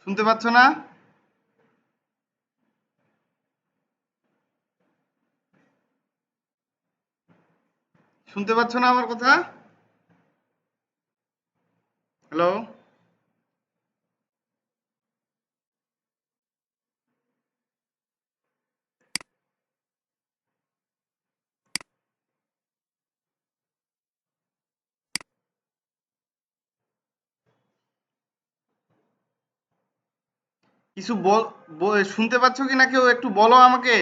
শুনতে পাচ্ছ না? শুনতে পাচ্ছ না আমার কথা? হ্যালো? কিছু শুনতে পাচ্ছ কি না কেউ একটু বলো আমাকে।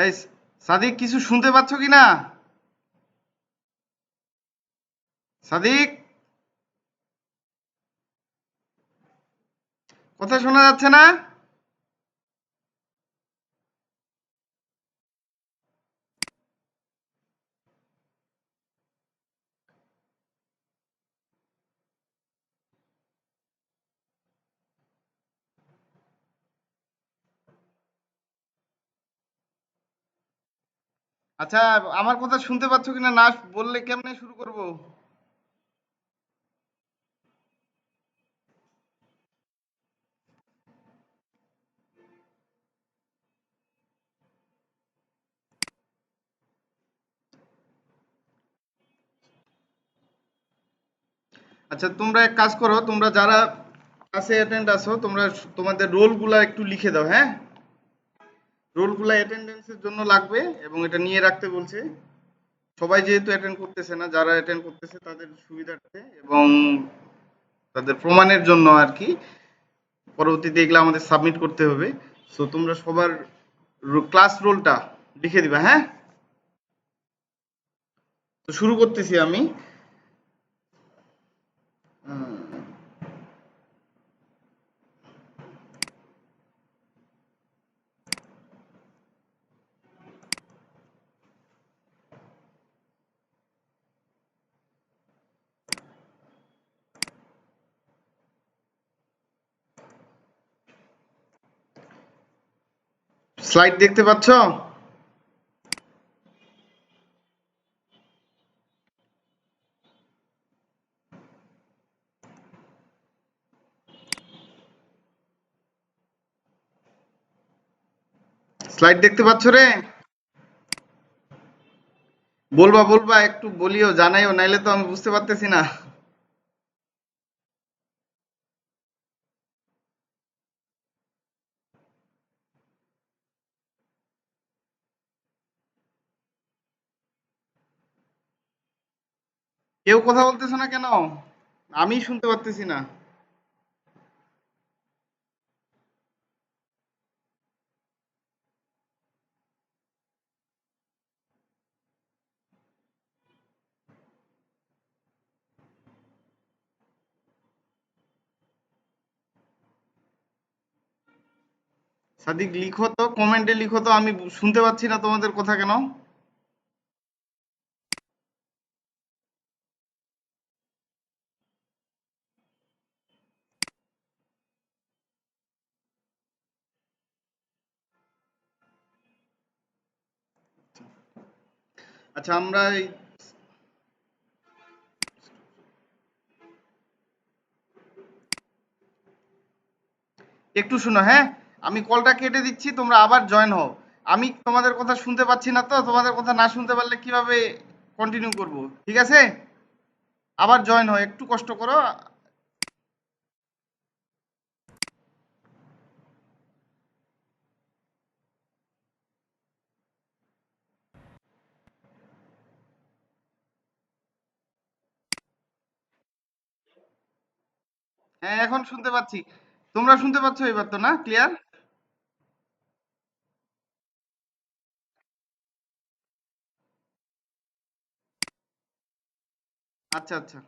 এই সাদিক, কিছু শুনতে পাচ্ছ কি না? সাদিক, কথা শোনা যাচ্ছে না? আচ্ছা, আমার কথা শুনতে পাচ্ছ কি না, না বললে কেমনে শুরু করব? আচ্ছা, তোমরা এক কাজ করো, তোমরা যারা ক্লাসে অ্যাটেন্ড আছো, তোমরা তোমাদের রোলগুলা একটু লিখে দাও, হ্যাঁ? রোলগুলা অ্যাটেন্ডেন্সের জন্য লাগবে এবং এটা নিয়ে রাখতে বলছে। সবাই যেহেতু অ্যাটেন্ড করতেছে না, যারা অ্যাটেন্ড করতেছে তাদের সুবিধার্থে এবং তাদের প্রমাণের জন্য আর কি, পরবর্তীতে এগুলো আমাদের সাবমিট করতে হবে। সো তোমরা সবার ক্লাস রোলটা লিখে দিবা, হ্যাঁ? তো শুরু করতেছি আমি। স্লাইড দেখতে পাচ্ছ? স্লাইড দেখতে পাচ্ছ রে? বলবা বলবা, একটু বলিও, জানাইও, নাইলে তো আমি বুঝতে পারতেছি না। কেউ কথা বলতেছো না কেন? আমি শুনতে পারতেছি না। সাদিক, লিখো তো, কমেন্টে লিখো তো, আমি শুনতে পাচ্ছি না তোমাদের কথা কেন? আচ্ছা, আমরা একটু শোনো, হ্যাঁ? আমি কলটা কেটে দিচ্ছি, তোমরা আবার জয়েন হও। আমি তোমাদের কথা শুনতে পাচ্ছি না, তো তোমাদের কথা না শুনতে পারলে কিভাবে কন্টিনিউ করব? ঠিক আছে? আবার জয়েন হও, একটু কষ্ট করো। হ্যাঁ, এখন শুনতে পাচ্ছি। তোমরা শুনতে পাচ্ছ এবার তো, না ক্লিয়ার? আচ্ছা আচ্ছা।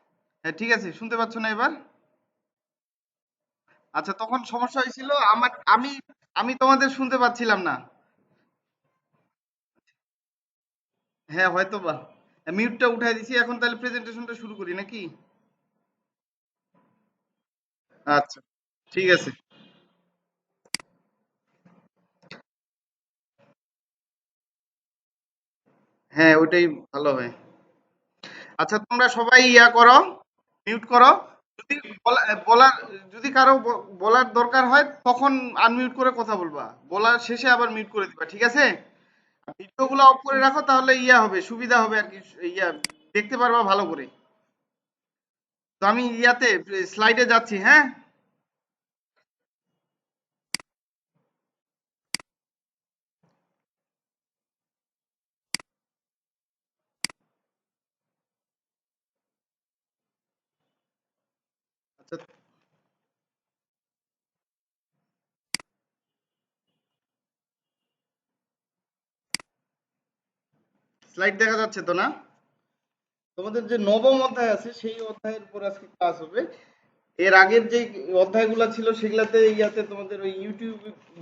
হ্যাঁ, ঠিক আছে, শুনতে পাচ্ছ না এবার? আচ্ছা, তখন সমস্যা হয়েছিল আমার, আমি আমি তোমাদের শুনতে পাচ্ছিলাম না। হ্যাঁ, হয়তো বা মিউটটা উঠাই দিছি। এখন তাহলে প্রেজেন্টেশনটা শুরু করি নাকি? আচ্ছা, ঠিক আছে। হ্যাঁ, ওইটাই ভালো হয়। আচ্ছা, তোমরা সবাই ইয়া করো, মিউট করো। যদি বলার যদি কারো বলার দরকার হয় তখন আনমিউট করে কথা বলবা, বলার শেষে আবার মিউট করে দিবা, ঠিক আছে? ভিডিওগুলো অফ করে রাখো, তাহলে ইয়া হবে, সুবিধা হবে আর কি, ইয়া দেখতে পারবা ভালো করে। তো আমি ইয়াতে স্লাইডে যাচ্ছি, হ্যাঁ। আচ্ছা, স্লাইড দেখা যাচ্ছে তো না? তোমাদের যে নবম অধ্যায় আছে সেই অধ্যায়ের উপর আজকে ক্লাস হবে। এর আগের যে অধ্যায়গুলো ছিল সেগুলাতে ইয়াতে তোমাদের ওই ইউটিউব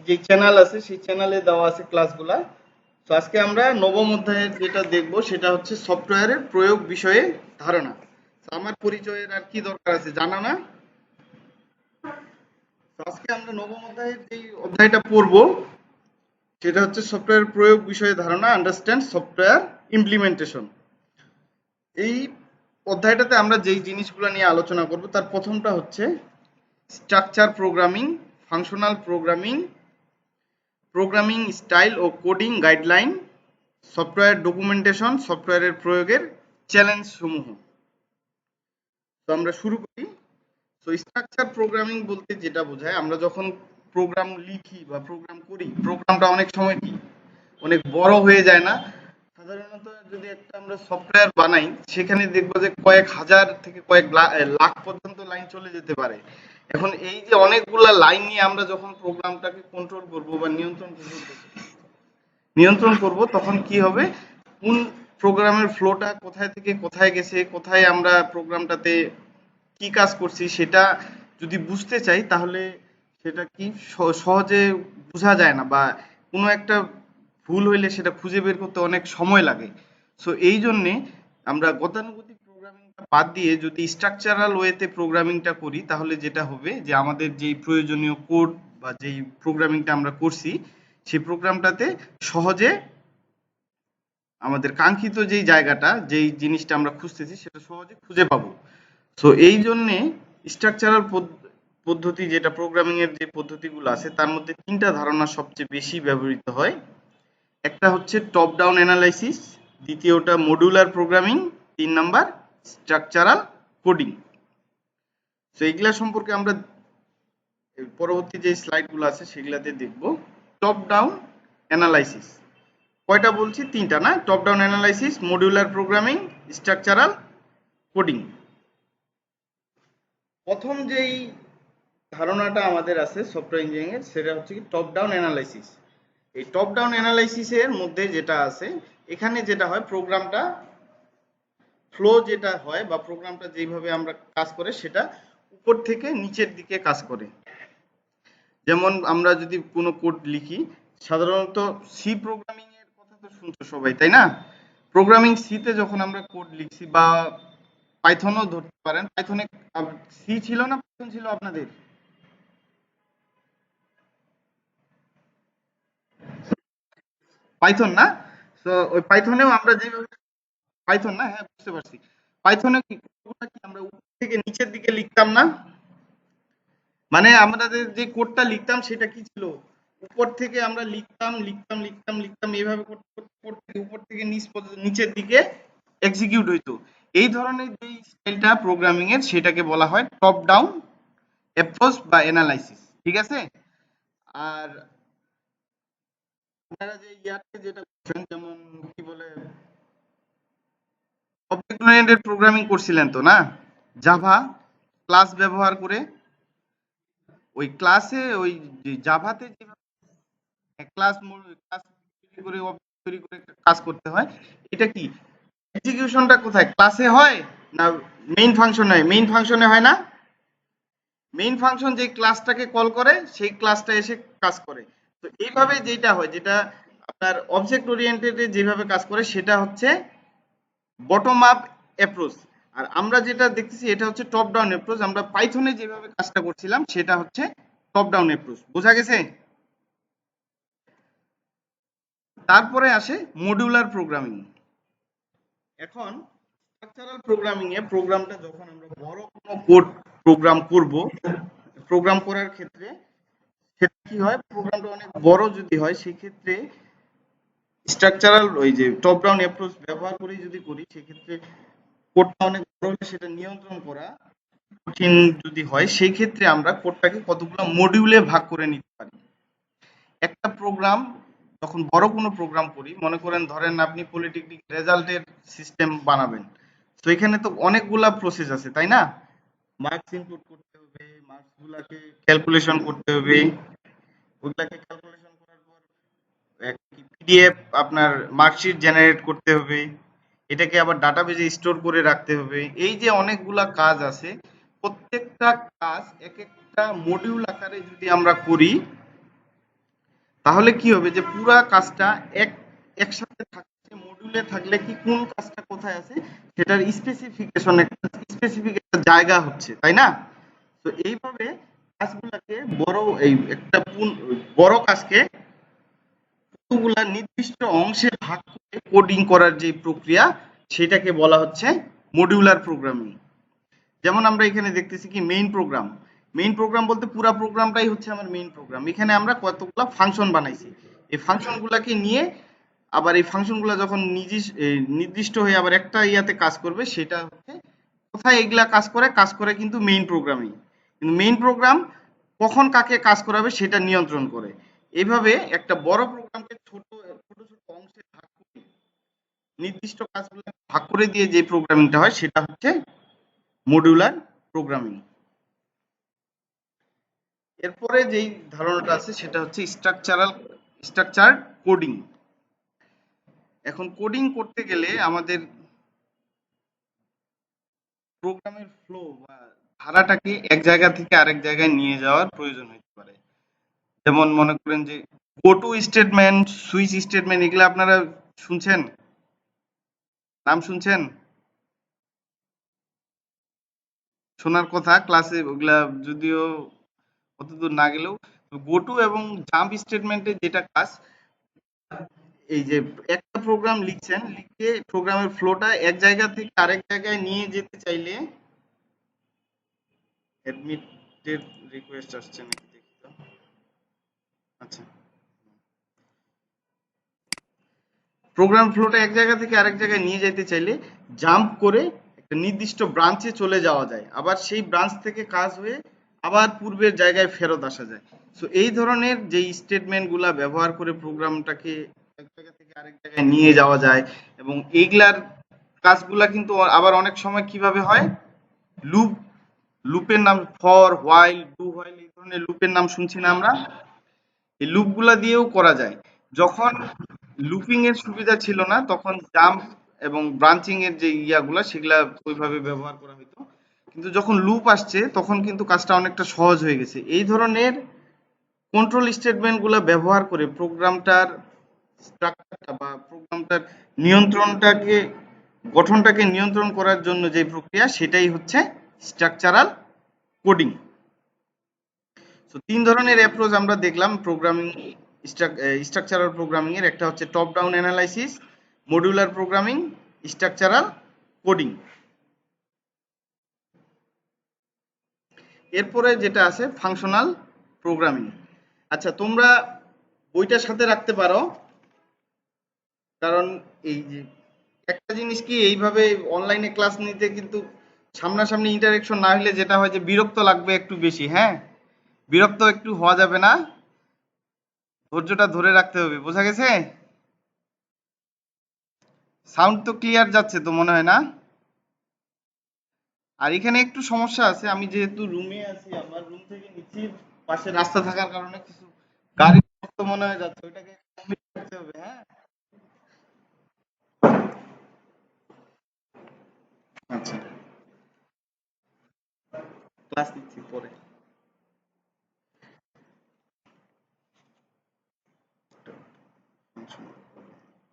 যে চ্যানেল আছে সেই চ্যানেলে দেওয়া আছে ক্লাসগুলা। তো আজকে আমরা নবম অধ্যায়ের যেটা দেখব সেটা হচ্ছে সফটওয়্যারের প্রয়োগ বিষয়ে ধারণা। তো আমার পরিচয়ের আর কি দরকার আছে, জানা না? তো আজকে আমরা নবম অধ্যায়ের যে অধ্যায়টা পড়বো সেটা হচ্ছে সফটওয়্যার প্রয়োগ বিষয়ে ধারণা, আন্ডারস্ট্যান্ড সফটওয়্যার ইমপ্লিমেন্টেশন। এই অধ্যায়টাতে আমরা যেই জিনিসগুলো নিয়ে আলোচনা করব তার প্রথমটা হচ্ছে structure programming, functional programming, programming style ও কোডিং গাইডলাইন, সফটওয়্যার ডকুমেন্টেশন, সফটওয়্যারের প্রয়োগের চ্যালেঞ্জ সমূহ। তো আমরা শুরু করি। তো স্ট্রাকচার প্রোগ্রামিং বলতে যেটা বোঝায়, আমরা যখন প্রোগ্রাম লিখি বা প্রোগ্রাম করি, প্রোগ্রামটা অনেক সময় কি অনেক বড় হয়ে যায় না? সাধারণত যদি একটা আমরা সফটওয়্যার বানাই সেখানে দেখবো যে কয়েক হাজার থেকে কয়েক লাখ পর্যন্ত লাইন চলে যেতে পারে। এখন এই যে অনেকগুলা লাইন নিয়ে আমরা যখন প্রোগ্রামটাকে কন্ট্রোল করব বা নিয়ন্ত্রণ করব তখন কি হবে, কোন প্রোগ্রামের ফ্লোটা কোথায় থেকে কোথায় গেছে, কোথায় আমরা প্রোগ্রামটাতে কি কাজ করছি সেটা যদি বুঝতে চাই তাহলে সেটা কি সহজে বোঝা যায় না, বা কোনো একটা ভুল হইলে সেটা খুঁজে বের করতে অনেক সময় লাগে। সো এই জন্যে আমরা গতানুগতিক প্রোগ্রামিংটা বাদ দিয়ে যদি স্ট্রাকচারাল ওয়েতে প্রোগ্রামিংটা করি তাহলে যেটা হবে যে আমাদের যেই প্রয়োজনীয় কোড বা যেই প্রোগ্রামিংটা আমরা করছি সেই প্রোগ্রামটাতে সহজে আমাদের কাঙ্ক্ষিত যেই জায়গাটা, যেই জিনিসটা আমরা খুঁজতেছি সেটা সহজে খুঁজে পাবো। সো এই জন্যে স্ট্রাকচারাল পদ্ধতি, যেটা প্রোগ্রামিং এর যে পদ্ধতিগুলো আছে তার মধ্যে তিনটা ধারণা সবচেয়ে বেশি ব্যবহৃত হয়। একটা হচ্ছে টপ ডাউন অ্যানালাইসিস, দ্বিতীয়টা modular programming, 3 number structural coding. তো এইগুলা সম্পর্কে আমরা পরবর্তী যে স্লাইডগুলো আছে সেগুলাতে দেখব। টপ ডাউন অ্যানালাইসিস কয়টা বলছি? তিনটা না? Top down analysis, modular programming, structural coding. প্রথম যেই ধারণাটা আমাদের আছে সফটওয়্যার ইঞ্জিনিয়ারিং এর সেটা হচ্ছে কি টপ ডাউন অ্যানালাইসিস। এই টপ ডাউন অ্যানালাইসিসের মধ্যে যেটা আছে, এখানে যেটা হয় প্রোগ্রামটা ফ্লো যেটা হয় বা প্রোগ্রামটা যেইভাবে আমরা কাজ করে সেটা উপর থেকে নিচের দিকে কাজ করে। যেমন আমরা যদি কোনো কোড লিখি, সাধারণত সি প্রোগ্রামিং এর কথা তো শুনছো সবাই, তাই না? প্রোগ্রামিং সিতে যখন আমরা কোড লিখছি বা পাইথনও ধরতে পারেন, পাইথনে সি ছিল না পাইথন ছিল আপনাদের? পাইথন না? তো ওই পাইথনেও আমরা যেভাবে, পাইথন না, হ্যাঁ বুঝতে পারছি। পাইথনে কি কোডটা কি আমরা উপর থেকে নিচের দিকে লিখতাম না? মানে আমাদের যে কোডটা লিখতাম সেটা কি ছিল, উপর থেকে আমরা লিখতাম লিখতাম লিখতাম লিখতাম এইভাবে করতে করতে উপর থেকে নিচ পর্যন্ত নিচের দিকে এক্সিকিউট হইতো। এই ধরনের যে স্টাইলটা প্রোগ্রামিং এর সেটাকে বলা হয় টপ ডাউন অ্যাপ্রোচ বা অ্যানালাইসিস, ঠিক আছে? আর আপনারা যে ইয়াতে যেটা করছেন, যেমন কি বলে, অবজেক্ট ওরিয়েন্টেড প্রোগ্রামিং করছিলেন তো না? জাভা ক্লাস ব্যবহার করে, ওই ক্লাসে ওই জাভাতে যেভাবে ক্লাস ক্লাস তৈরি করে অবজেক্ট তৈরি করে কাজ করতে হয়, এটা কি এক্সিকিউশনটা কোথায়, ক্লাসে হয় না মেইন ফাংশনে? মেইন ফাংশনে হয় না? মেইন ফাংশন যে ক্লাসটাকে কল করে সেই ক্লাসটা এসে কাজ করে। তো এইভাবে যেটা হয়, যেটা আপনার অবজেক্ট ওরিয়েন্টেড যেভাবে কাজ করে সেটা হচ্ছে বটম আপ অ্যাপ্রোচ। আর আমরা যেটা দেখতেছি এটা হচ্ছে টপ ডাউন অ্যাপ্রোচ। আমরা পাইথনে যেভাবে কাজটা করছিলাম সেটা হচ্ছে টপ ডাউন অ্যাপ্রোচ। বোঝা গেছে? তারপরে আসে মডিউলার প্রোগ্রামিং। এখন স্ট্রাকচারাল প্রোগ্রামিং এ প্রোগ্রামটা যখন আমরা বড় কোনো কোড প্রোগ্রাম করব, প্রোগ্রাম করার ক্ষেত্রে সেটা কি হয়, প্রোগ্রামটা অনেক বড় যদি হয় সেক্ষেত্রে স্ট্রাকচারাল ওই যে টপ ডাউন অ্যাপ্রোচ ব্যবহার করে যদি করি সেক্ষেত্রে কোডটা অনেক বড় হলে সেটা নিয়ন্ত্রণ করা কঠিন যদি হয়, সেই ক্ষেত্রে আমরা কোডটাকে কতগুলো মডিউলে ভাগ করে নিতে পারি। একটা প্রোগ্রাম যখন বড় কোনো প্রোগ্রাম করি, মনে করেন ধরেন আপনি পলিটেকনিক রেজাল্টের সিস্টেম বানাবেন, তো এখানে তো অনেকগুলা প্রসেস আছে তাই না? মার্কস ইনপুট করতে হবে, মার্কস গুলাকে ক্যালকুলেশন করতে হবে, ওইগুলাকে ক্যালকুলেশন করার পর পিডিএফ আপনার মার্কশিট জেনারেট করতে হবে, এটাকে আবার ডাটাবেজে স্টোর করে রাখতে হবে। এই যে অনেকগুলা কাজ আছে, প্রত্যেকটা কাজ এক একটা মডিউল আকারে যদি আমরা করি তাহলে কি হবে যে পুরা কাজটা একসাথে থাকছে। মডিউলে থাকলে কি কোন কাজটা কোথায় আছে সেটার স্পেসিফিকেশন, একটা স্পেসিফিক একটা জায়গা হচ্ছে, তাই না? তো এইভাবে কাজগুলাকে বড় এই একটা বড় কাজকে কতগুলা নির্দিষ্ট অংশে ভাগ করে কোডিং করার যে প্রক্রিয়া সেটাকে বলা হচ্ছে মডিউলার প্রোগ্রামিং। যেমন আমরা এখানে দেখতেছি কি মেইন প্রোগ্রাম। মেইন প্রোগ্রাম বলতে পুরো প্রোগ্রামটাই হচ্ছে আমার মেইন প্রোগ্রাম। এখানে আমরা কতগুলা ফাংশন বানাইছি, এই ফাংশনগুলোকে নিয়ে আবার এই ফাংশনগুলো যখন নির্দিষ্ট হয়ে আবার একটা ইয়াতে কাজ করবে, সেটা হচ্ছে কোথায় এগুলা কাজ করে কিন্তু মেইন প্রোগ্রামিং। কিন্তু মেইন প্রোগ্রাম কখন কাকে কাজ করাবে সেটা নিয়ন্ত্রণ করে। এইভাবে একটা বড় প্রোগ্রামকে ছোট ছোট ছোট অংশে ভাগ করে নির্দিষ্ট কাজগুলো ভাগ করে দিয়ে যে প্রোগ্রামিংটা হয় সেটা হচ্ছে মডিউলার প্রোগ্রামিং। এরপরে যেই ধারণাটা আছে সেটা হচ্ছে স্ট্রাকচার কোডিং। এখন কোডিং করতে গেলে আমাদের প্রোগ্রামের ফ্লো বা ধারাটাকে এক জায়গা থেকে আরেক জায়গায় নিয়ে যাওয়ার প্রয়োজন হতে পারে। যেমন মনে করেন যে go to statement, switch statement, এগুলো আপনারা শুনছেন, নাম শুনছেন, শোনার কথা ক্লাসে, ওগুলা যদিও অতদূর না গেলেও গো টু এবং জাম্প স্টেটমেন্টের যেটা কাজ, এই যে একটা প্রোগ্রাম লিখছেন, লিখে প্রোগ্রামের ফ্লোটা এক জায়গা থেকে আরেক জায়গায় নিয়ে যেতে চাইলে অ্যাডমিটের রিকোয়েস্ট আসছে নাকি দেখি তো। আচ্ছা, প্রোগ্রাম ফ্লোটা এক জায়গা থেকে আরেক জায়গায় নিয়ে যেতে চাইলে জাম্প করে একটা নির্দিষ্ট ব্রাঞ্চে চলে যাওয়া যায়, আবার সেই ব্রাঞ্চ থেকে কাজ হয়ে আবার পূর্বের জায়গায় ফেরত আসা যায়। সো এই ধরনের যে স্টেটমেন্ট গুলা ব্যবহার করে প্রোগ্রামটাকে এক জায়গা থেকে আরেক জায়গায় নিয়ে যাওয়া যায়, এবং এইগুলার কাজগুলা কিন্তু আবার অনেক সময় কিভাবে হয়, লুপ, লুপের নাম ফর, হোয়াইল, ডু হোয়াইল, এই ধরনের লুপের নাম শুনছি না আমরা, এই লুপগুলা দিয়েও করা যায়। যখন লুপিং এর সুবিধা ছিল না তখন জাম্প এবং ব্রাঞ্চিং এর যে ইয়াগুলা সেগুলা ওইভাবে ব্যবহার করা হতো, কিন্তু যখন লুপ আসছে তখন কিন্তু কাজটা অনেকটা সহজ হয়ে গেছে। এই ধরনের কন্ট্রোল স্টেটমেন্ট গুলা ব্যবহার করে প্রোগ্রামটার স্ট্রাকচারটা বা প্রোগ্রামটার নিয়ন্ত্রণটাকে, গঠনটাকে নিয়ন্ত্রণ করার জন্য যে প্রক্রিয়া সেটাই হচ্ছে স্ট্রাকচারাল কোডিং। তো তিন ধরনের অ্যাপ্রোচ আমরা দেখলাম প্রোগ্রামিং, স্ট্রাকচারাল প্রোগ্রামিং এর। একটা হচ্ছে top down analysis, modular programming, structural coding. এরপরে যেটা আছে ফাংশনাল প্রোগ্রামিং। আচ্ছা, তোমরা বইটার সাথে রাখতে পারো, কারণ এই যে একটা জিনিস কি, এইভাবে অনলাইনে ক্লাস নিতে কিন্তু সামনাসামনি ইন্টারেকশন না হলে যেটা হয় যে বিরক্ত লাগবে একটু বেশি। হ্যাঁ, বিরক্ত একটু হওয়া যাবে না, ধৈর্যটা ধরে রাখতে হবে। বোঝা গেছে? সাউন্ড তো ক্লিয়ার যাচ্ছে তো মনে হয় না? আর এখানে একটু সমস্যা আছে, আমি যেহেতু রুমে আছি, আমার রুম থেকে নিচে পাশে রাস্তা থাকার কারণে কিছু গাড়ি শব্দ মনে হয় যাচ্ছে, ওইটাকে কমিয়ে রাখতে হবে। হ্যাঁ, আচ্ছা, ক্লাস নিচ্ছি পরে।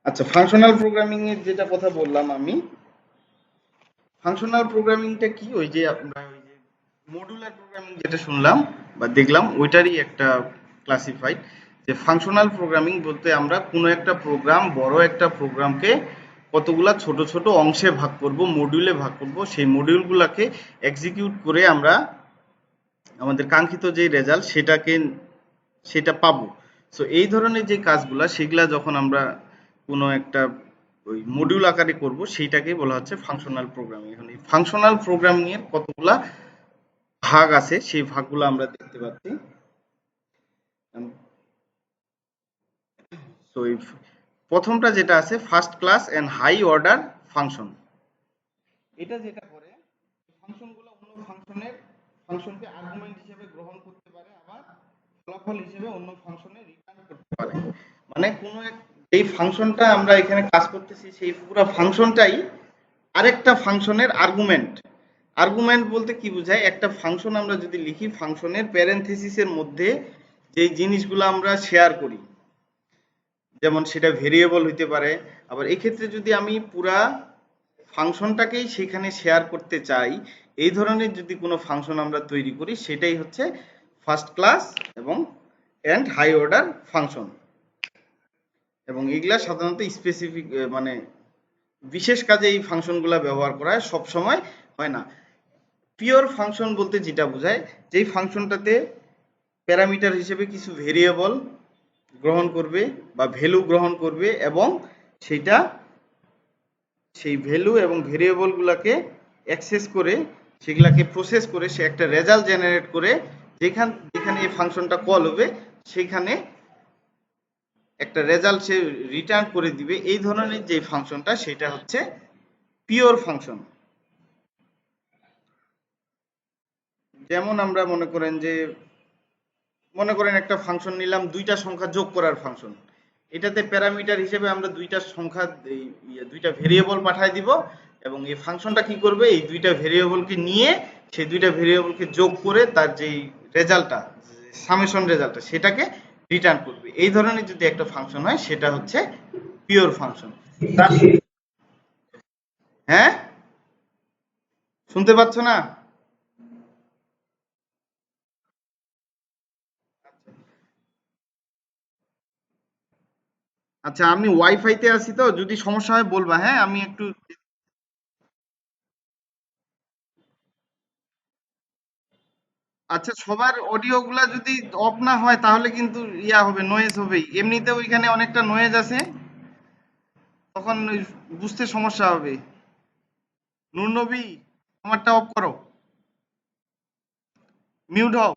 আচ্ছা, ফাংশনাল প্রোগ্রামিং এর যেটা কথা বললাম আমি, ফাংশনাল প্রোগ্রামিংটা কি? ওই যে আমরা ওই যে মডুলার প্রোগ্রামিং যেটা শুনলাম বা দেখলাম ওইটারই একটা ক্লাসিফাইড। যে ফাংশনাল প্রোগ্রামিং বলতে আমরা কোনো একটা প্রোগ্রাম, বড় একটা প্রোগ্রামকে কতগুলা ছোট ছোট অংশে ভাগ করব, মডিউলে ভাগ করব, সেই মডিউলগুলোকে এক্সিকিউট করে আমরা আমাদের কাঙ্ক্ষিত যে রেজাল্ট সেটা পাবো। সো এই ধরনের যে কাজগুলা সেগুলা যখন আমরা কোনো একটা ওই মডিউল আকারে করব সেইটাকে বলা হচ্ছে ফাংশনাল প্রোগ্রামিং। এখন এই ফাংশনাল প্রোগ্রামিং এর কতগুলা ভাগ আছে সেই ভাগগুলো আমরা দেখতে পাচ্ছি। সো এই প্রথমটা যেটা আছে first class and high order function. এটা যেটা করে ফাংশনগুলো অন্য ফাংশনকে আর্গুমেন্ট হিসেবে গ্রহণ করতে পারে, আবার ফলাফল হিসেবে অন্য ফাংশনে রিটার্ন করতে পারে। মানে কোনো এই ফাংশনটা আমরা এখানে কাজ করতেছি সেই পুরো ফাংশনটাই আরেকটা ফাংশনের আর্গুমেন্ট। আর্গুমেন্ট বলতে কি বোঝায়? একটা ফাংশন আমরা যদি লিখি, ফাংশনের প্যারেনথেসিসের মধ্যে যে জিনিসগুলো আমরা শেয়ার করি, যেমন সেটা ভেরিয়েবল হইতে পারে, আবার এক্ষেত্রে যদি আমি পুরা ফাংশনটাকেই সেখানে শেয়ার করতে চাই, এই ধরনের যদি কোনো ফাংশন আমরা তৈরি করি, সেটাই হচ্ছে ফার্স্ট ক্লাস এবং এন্ড হাই অর্ডার ফাংশন। এবং এগুলা সাধারণত স্পেসিফিক মানে বিশেষ কাজে এই ফাংশনগুলো ব্যবহার করা হয়, সব সময় হয় না। পিওর ফাংশন বলতে যেটা বোঝায়, যেই ফাংশনটাতে প্যারামিটার হিসেবে কিছু ভেরিয়েবল গ্রহণ করবে বা ভ্যালু গ্রহণ করবে এবং সেটা সেই ভ্যালু এবং ভেরিয়েবল গুলাকে অ্যাক্সেস করে সেগুলাকে প্রসেস করে সে একটা রেজাল্ট জেনারেট করে যেখানে এই ফাংশনটা কল হবে সেখানে একটা রেজাল্ট সে রিটার্ন করে দিবে। এই ধরনের যে ফাংশনটা সেটা হচ্ছে পিওর ফাংশন। যেমন আমরা মনে করেন একটা ফাংশন নিলাম, দুইটা সংখ্যা যোগ করার ফাংশন। এটাতে প্যারামিটার হিসেবে আমরা দুইটা ভেরিয়েবল পাঠায় দিব এবং এই ফাংশনটা কি করবে, এই দুইটা ভেরিয়েবলকে নিয়ে সেই দুইটা ভেরিয়েবলকে যোগ করে তার যেই রেজাল্টটা, সামেশন রেজাল্টটা, সেটাকে রিটার্ন করবে। এই ধরনের যদি একটা ফাংশন হয় সেটা হচ্ছে পিওর ফাংশন। হ্যাঁ, শুনতে পাচ্ছ না? আচ্ছা, আমি ওয়াইফাইতে আছি তো, যদি সমস্যা হয় বলবা। হ্যাঁ, আমি একটু আচ্ছা, সবার অডিও গুলা যদি অফ না হয় তাহলে কিন্তু ইয়া হবে, নয়েজ হবেই। এমনিতেও ওইখানে অনেকটা নয়েজ আছে, তখন ওই বুঝতে সমস্যা হবে। নূর নবী, আমারটা অফ করো, মিউট হও।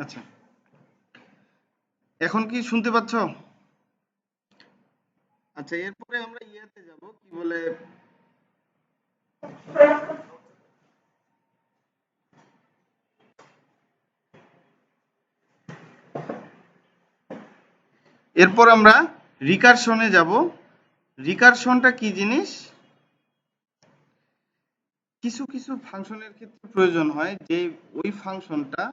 আচ্ছা, এখন কি শুনতে পাচ্ছ? আচ্ছা, এরপরে আমরা ইয়াতে যাব, কি বলে, এরপর আমরা রিকারশনে যাব। রিকারশনটা কি জিনিস? কিছু কিছু ফাংশনের ক্ষেত্রে প্রয়োজন হয় যে ওই ফাংশনটা,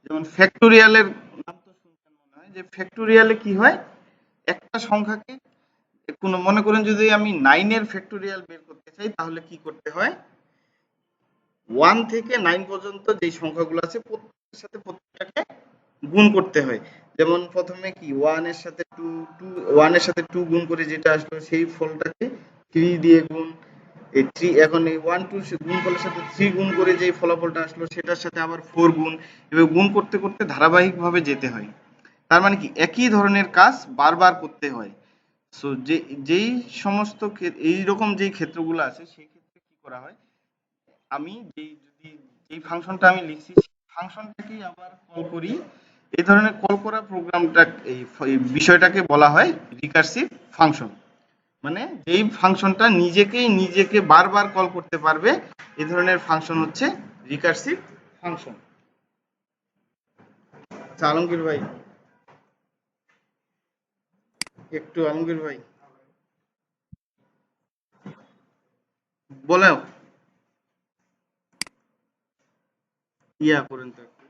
যেমন ফ্যাক্টোরিয়ালের নাম তো শুনছেন মনে হয়, যে ফ্যাক্টোরিয়ালে কি হয়, একটা সংখ্যাকে কোনো, মনে করেন যদি আমি 9 এর ফ্যাক্টোরিয়াল বের করতে চাই তাহলে কি করতে হয়, 1 থেকে 9 পর্যন্ত যে সংখ্যাগুলো আছে প্রত্যেকটার সাথে প্রত্যেকটাকে গুণ করতে হয়। যেমন প্রথমে কি 1 এর সাথে 2 গুণ করে যেটা আসলো সেই ফলটাকে 3 দিয়ে গুণ, এই 3, এখন এই 1 2 গুণ ফলের সাথে 3 গুণ করে যে ফলাফলটা আসলো সেটার সাথে আবার 4 গুণ, এভাবে গুণ করতে করতে ধারাবাহিকভাবে যেতে হয়। তার মানে কি একই ধরনের কাজ বারবার করতে হয়। সো যেই সমস্ত এইরকম যেই ক্ষেত্রগুলো আছে সেই ক্ষেত্রে কি করা হয়, আমি যেই ফাংশনটা আমি লিখছি সেই ফাংশনটাকেই আবার কল করি। এই ধরনের কল করা প্রোগ্রামটা, এই বিষয়টাকে বলা হয় রিকারসিভ ফাংশন। মানে যেই ফাংশনটা নিজেকে বারবার কল করতে পারবে এই ধরনের ফাংশন হচ্ছে রিকার্সিভ ফাংশন। আচ্ছা আলমগীর ভাই, একটু আলমগীর ভাই বলো, ইয়া করেন তো একটু।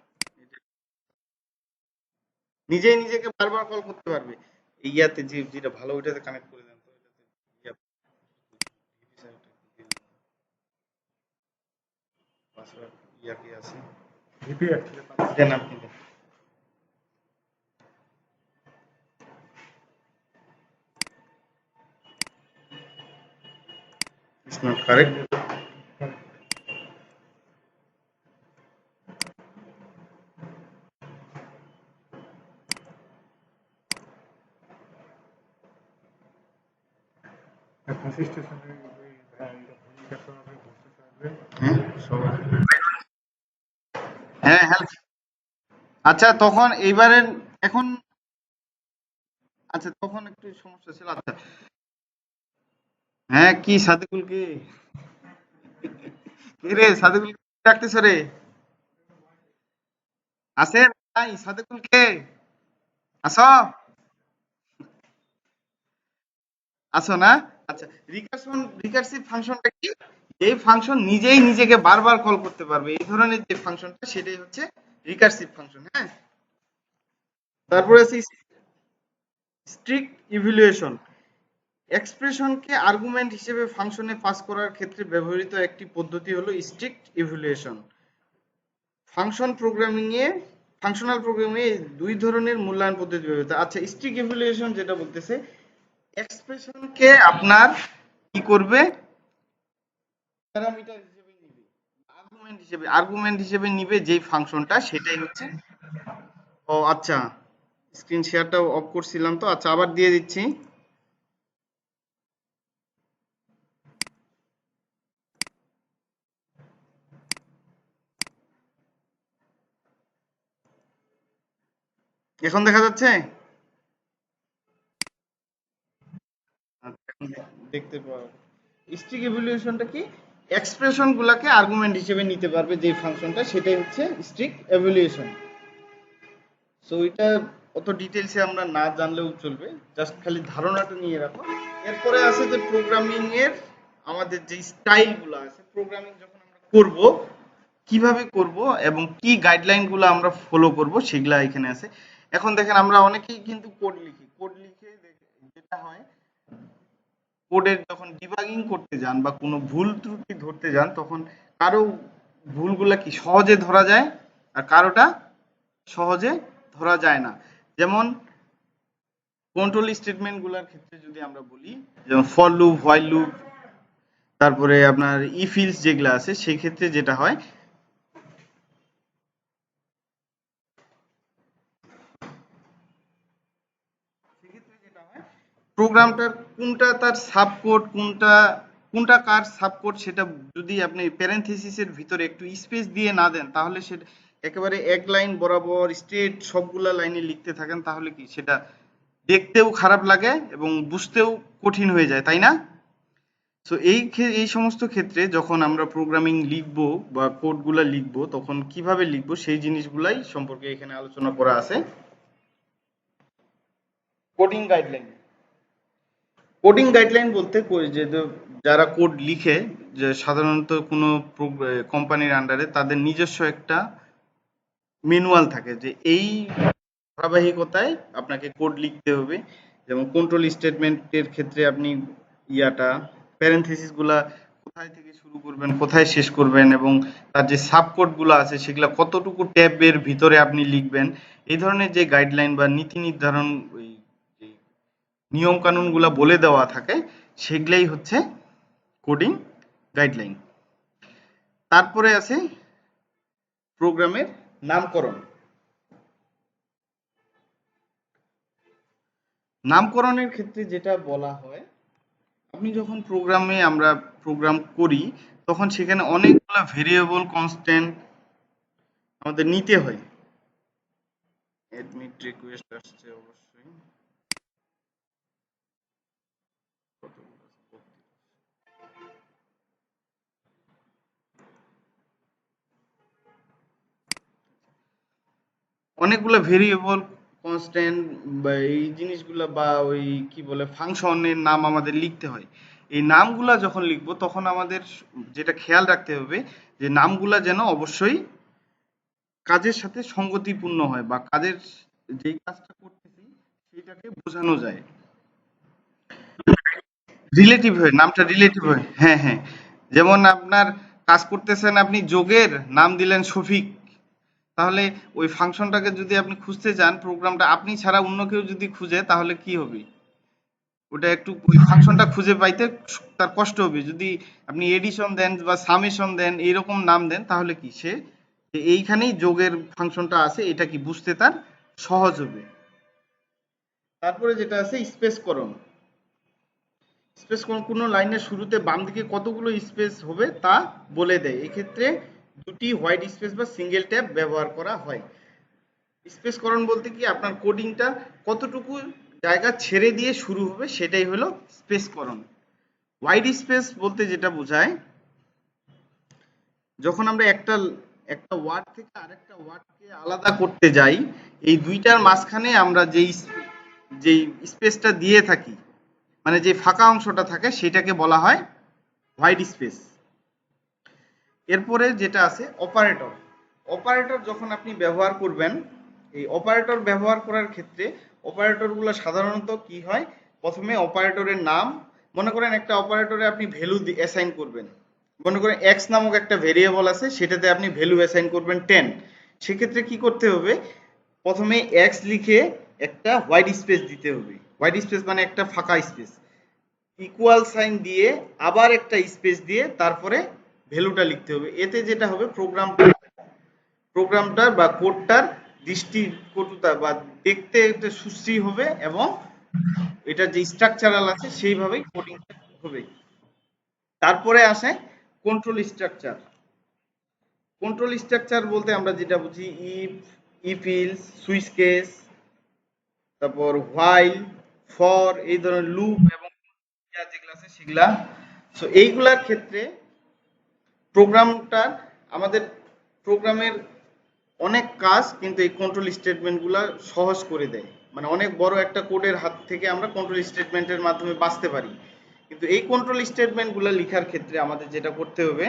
নিজেই নিজেকে বারবার কল করতে পারবে। এই ইয়াতে যে যেটা ভালো ওইটাতে কানেক্ট করে দেন তো, এটাতে ইয়া পাসওয়ার্ড ইয়া কি আছে, ভিপি দেন আপনি দেন। It's not correct. হ্যাঁ সবাই, হ্যাঁ হ্যাঁ। আচ্ছা তখন এইবারে, এখন, আচ্ছা তখন একটু সমস্যা ছিল। আচ্ছা হ্যাঁ, কি সাদিকুল কি, কি রে সাদিকুল, ডাকতেছ রে? আছে নাই সাদিকুল কে? আসো, আসো না? আচ্ছা, রিকার্সিভ ফাংশনটা কি? এই ফাংশন নিজেই নিজেকে বারবার কল করতে পারবে, এই ধরনের যে ফাংশনটা সেটাই হচ্ছে রিকার্সিভ ফাংশন। হ্যাঁ, তারপরে আছে স্ট্রিক্ট ইভ্যালুয়েশন। এক্সপ্রেশনকে আর্গুমেন্ট হিসেবে ফাংশনে পাস করার ক্ষেত্রে ব্যবহৃত একটি পদ্ধতি হলো স্ট্রিক্ট ইভ্যালুয়েশন। ফাংশন প্রোগ্রামিং এ ফাংশনাল প্রোগ্রামিং এ দুই ধরনের মূল্যায়ন পদ্ধতি ব্যবহৃত। আচ্ছা, স্ট্রিক্ট ইভ্যালুয়েশন যেটা বলতেছে, এক্সপ্রেশনকে আপনার কি করবে, প্যারামিটার হিসেবে নিবে, আর্গুমেন্ট হিসেবে নিবে যেই ফাংশনটা, সেটাই হচ্ছে। ও আচ্ছা, স্ক্রিন শেয়ারটাও অফ করছিলাম তো, আচ্ছা আবার দিয়ে দিচ্ছি। এখন দেখা যাচ্ছে? আচ্ছা, এখন দেখতে পাবো। স্ট্রিক ইভ্যালুয়েশনটা কি? এক্সপ্রেশন গুলাকে আর্গুমেন্ট হিসেবে নিতে পারবে যে ফাংশনটা, সেটাই হচ্ছে স্ট্রিক ইভ্যালুয়েশন। সো এটা অত ডিটেলসে আমরা না জানলেও চলবে, জাস্ট খালি ধারণাটা নিয়ে রাখো। এরপরে আছে যে প্রোগ্রামিং এর আমাদের যে স্টাইল গুলো আছে, প্রোগ্রামিং যখন আমরা করব কিভাবে করব এবং কি গাইডলাইন গুলো আমরা ফলো করব সেগুলা এখানে আছে। এখন দেখেন আমরা অনেকেই কিন্তু কোড লিখে যেটা হয়, কোডের যখন ডিবাগিং করতে যান বা কোনো ভুল ত্রুটি ধরতে যান, তখন কারো ভুলগুলা কি সহজে ধরা যায়, আর কারোটা সহজে ধরা যায় না। যেমন কন্ট্রোল স্টেটমেন্ট গুলার ক্ষেত্রে যদি আমরা বলি, যেমন ফর লুপ, হোয়াইল লুপ, তারপরে আপনার ইফ ইলস যেগুলো আছে, সেই ক্ষেত্রে যেটা হয়, সেক্ষেত্রে যেটা হয়, প্রোগ্রামটার কোনটা তার সাবকোড, কোনটা কোনটা কার সাবকোড, সেটা যদি আপনি প্যারেনথেসিসের ভিতরে একটু স্পেস দিয়ে না দেন, তাহলে সেটা একেবারে এক লাইন বরাবর স্ট্রেট সবগুলা লাইনে লিখতে থাকেন, তাহলে কি সেটা দেখতেও খারাপ লাগে এবং বুঝতেও কঠিন হয়ে যায়, তাই না? সো এই সমস্ত ক্ষেত্রে যখন আমরা প্রোগ্রামিং লিখবো বা কোডগুলা লিখবো, তখন কিভাবে লিখবো সেই জিনিসগুলাই সম্পর্কে এখানে আলোচনা করা আছে। Coding guideline. কোডিং গাইডলাইন বলতে যারা কোড লিখে, যে সাধারণত কোনো কোম্পানির আন্ডারে তাদের নিজস্ব একটা ম্যানুয়াল থাকে, যে এই ধারাবাহিকতায় আপনাকে কোড লিখতে হবে। যেমন কন্ট্রোল স্টেটমেন্টের ক্ষেত্রে আপনি ইয়াটা প্যারেনথেসিস গুলা কোথায় থেকে শুরু করবেন, কোথায় শেষ করবেন, এবং তার যে সাবকোড গুলো আছে সেগুলা কতটুকু ট্যাবের ভিতরে আপনি লিখবেন, এই ধরনের যে গাইডলাইন বা নীতি নির্ধারণ, ওই যে নিয়ম কানুন গুলা বলে দেওয়া থাকে, সেগুলাই হচ্ছে কোডিং গাইডলাইন। তারপরে আছে প্রোগ্রামের নামকরণ। নামকরণের ক্ষেত্রে যেটা বলা হয়, আপনি যখন আমরা প্রোগ্রাম করি, তখন সেখানে অনেকগুলো ভেরিয়েবল কনস্ট্যান্ট আমাদের নিতে হয়। অ্যাডমিট রিকোয়েস্ট আসছে অবশ্যই। অনেকগুলো ভেরিয়েবল, কনস্ট্যান্ট বা এই জিনিসগুলা বা ওই কি বলে ফাংশনের নাম আমাদের লিখতে হয়। এই নামগুলা যখন লিখবো তখন আমাদের যেটা খেয়াল রাখতে হবে যে নামগুলা যেন অবশ্যই কাজের সাথে সঙ্গতিপূর্ণ হয় বা কাজের যেই কাজটা করতেছি সেটাকে বোঝানো যায়। রিলেটিভ হয়, নামটা রিলেটিভ হয়, হ্যাঁ হ্যাঁ। যেমন আপনার কাজ করতেছেন, আপনি যোগের নাম দিলেন শফিক, তাহলে ওই ফাংশনটাকে যদি আপনি খুঁজতে চান, প্রোগ্রামটা আপনি ছাড়া অন্য কেউ যদি খুঁজে তাহলে কি হবে, ওটা একটু ওই ফাংশনটা খুঁজে পাইতে তার কষ্ট হবে। যদি আপনি এডিশন দেন বা সামেশন দেন এইরকম নাম দেন তাহলে কি সে যে এইখানেই যোগের ফাংশনটা আছে এটা কি বুঝতে তার সহজ হবে। তারপরে যেটা আছে স্পেসকরণ। স্পেস কোনো লাইনের শুরুতে বাম দিকে কতগুলো স্পেস হবে তা বলে দেয়। এক্ষেত্রে দুটি হোয়াইট স্পেস বা সিঙ্গেল ট্যাব ব্যবহার করা হয়। স্পেসকরণ বলতে কি আপনার কোডিংটা কতটুকু জায়গা ছেড়ে দিয়ে শুরু হবে সেটাই হলো স্পেসকরণ। হোয়াইট স্পেস বলতে যেটা বোঝায় যখন আমরা একটা একটা ওয়ার্ড থেকে আরেকটা ওয়ার্ডকে আলাদা করতে যাই, এই দুইটার মাঝখানে আমরা যেই স্পেসটা দিয়ে থাকি, মানে যে ফাঁকা অংশটা থাকে সেটাকে বলা হয় হোয়াইট স্পেস। এরপরে যেটা আছে অপারেটর। অপারেটর যখন আপনি ব্যবহার করবেন, এই অপারেটর ব্যবহার করার ক্ষেত্রে অপারেটরগুলো সাধারণত কি হয়, প্রথমে অপারেটরের নাম, মনে করেন একটা অপারেটরে আপনি ভ্যালু অ্যাসাইন করবেন, মনে করেন এক্স নামক একটা ভেরিয়েবল আছে সেটাতে আপনি ভ্যালু অ্যাসাইন করবেন 10। সেক্ষেত্রে কি করতে হবে, প্রথমে এক্স লিখে একটা হোয়াইট স্পেস দিতে হবে। হোয়াইট স্পেস মানে একটা ফাঁকা স্পেস, ইকুয়াল সাইন দিয়ে আবার একটা স্পেস দিয়ে তারপরে ভ্যালুটা লিখতে হবে। এতে যেটা হবে প্রোগ্রামটার বা কোডটার দৃষ্টিকটুতা বা দেখতে একটা সুশ্রী হবে এবং এটা যে স্ট্রাকচারাল আছে সেইভাবেই কোডিংটা হবে। তারপরে আসে কন্ট্রোল স্ট্রাকচার। কন্ট্রোল স্ট্রাকচার বলতে আমরা যেটা বুঝি if, if else, switch case, তারপর হোয়াইল, ফর, এই ধরনের লুপ এবং যেগুলো আছে সেগুলা। সো এইগুলার ক্ষেত্রে প্রোগ্রামটার আমাদের প্রোগ্রামের অনেক কাজ কিন্তু এই কন্ট্রোল স্টেটমেন্টগুলো সহজ করে দেয়। মানে অনেক বড় একটা কোডের হাত থেকে আমরা কন্ট্রোল স্টেটমেন্টের মাধ্যমে বাঁচতে পারি। কিন্তু এই কন্ট্রোল স্টেটমেন্টগুলো লেখার ক্ষেত্রে আমাদের যেটা করতে হবে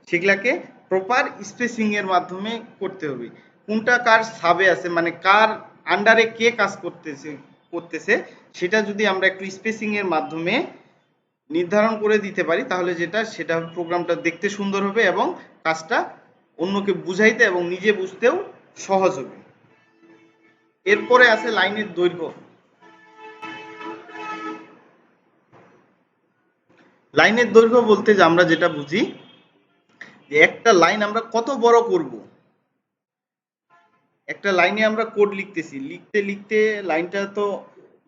সেগুলাকে প্রপার স্পেসিং এর মাধ্যমে করতে হবে। কোনটা কার সাবে আছে, মানে কার আন্ডারে কে কাজ করতেছে সেটা যদি আমরা একটু স্পেসিং এর মাধ্যমে নির্ধারণ করে দিতে পারি তাহলে সেটা প্রোগ্রামটা দেখতে সুন্দর হবে এবং কাজটা অন্যকে বুঝাইতে এবং নিজে বুঝতেও সহজ হবে। এরপরে আছে লাইনের দৈর্ঘ্য। লাইনের দৈর্ঘ্য বলতে যে আমরা যেটা বুঝি যে একটা লাইন আমরা কত বড় করব। একটা লাইনে আমরা কোড লিখতেছি, লিখতে লিখতে লাইনটা তো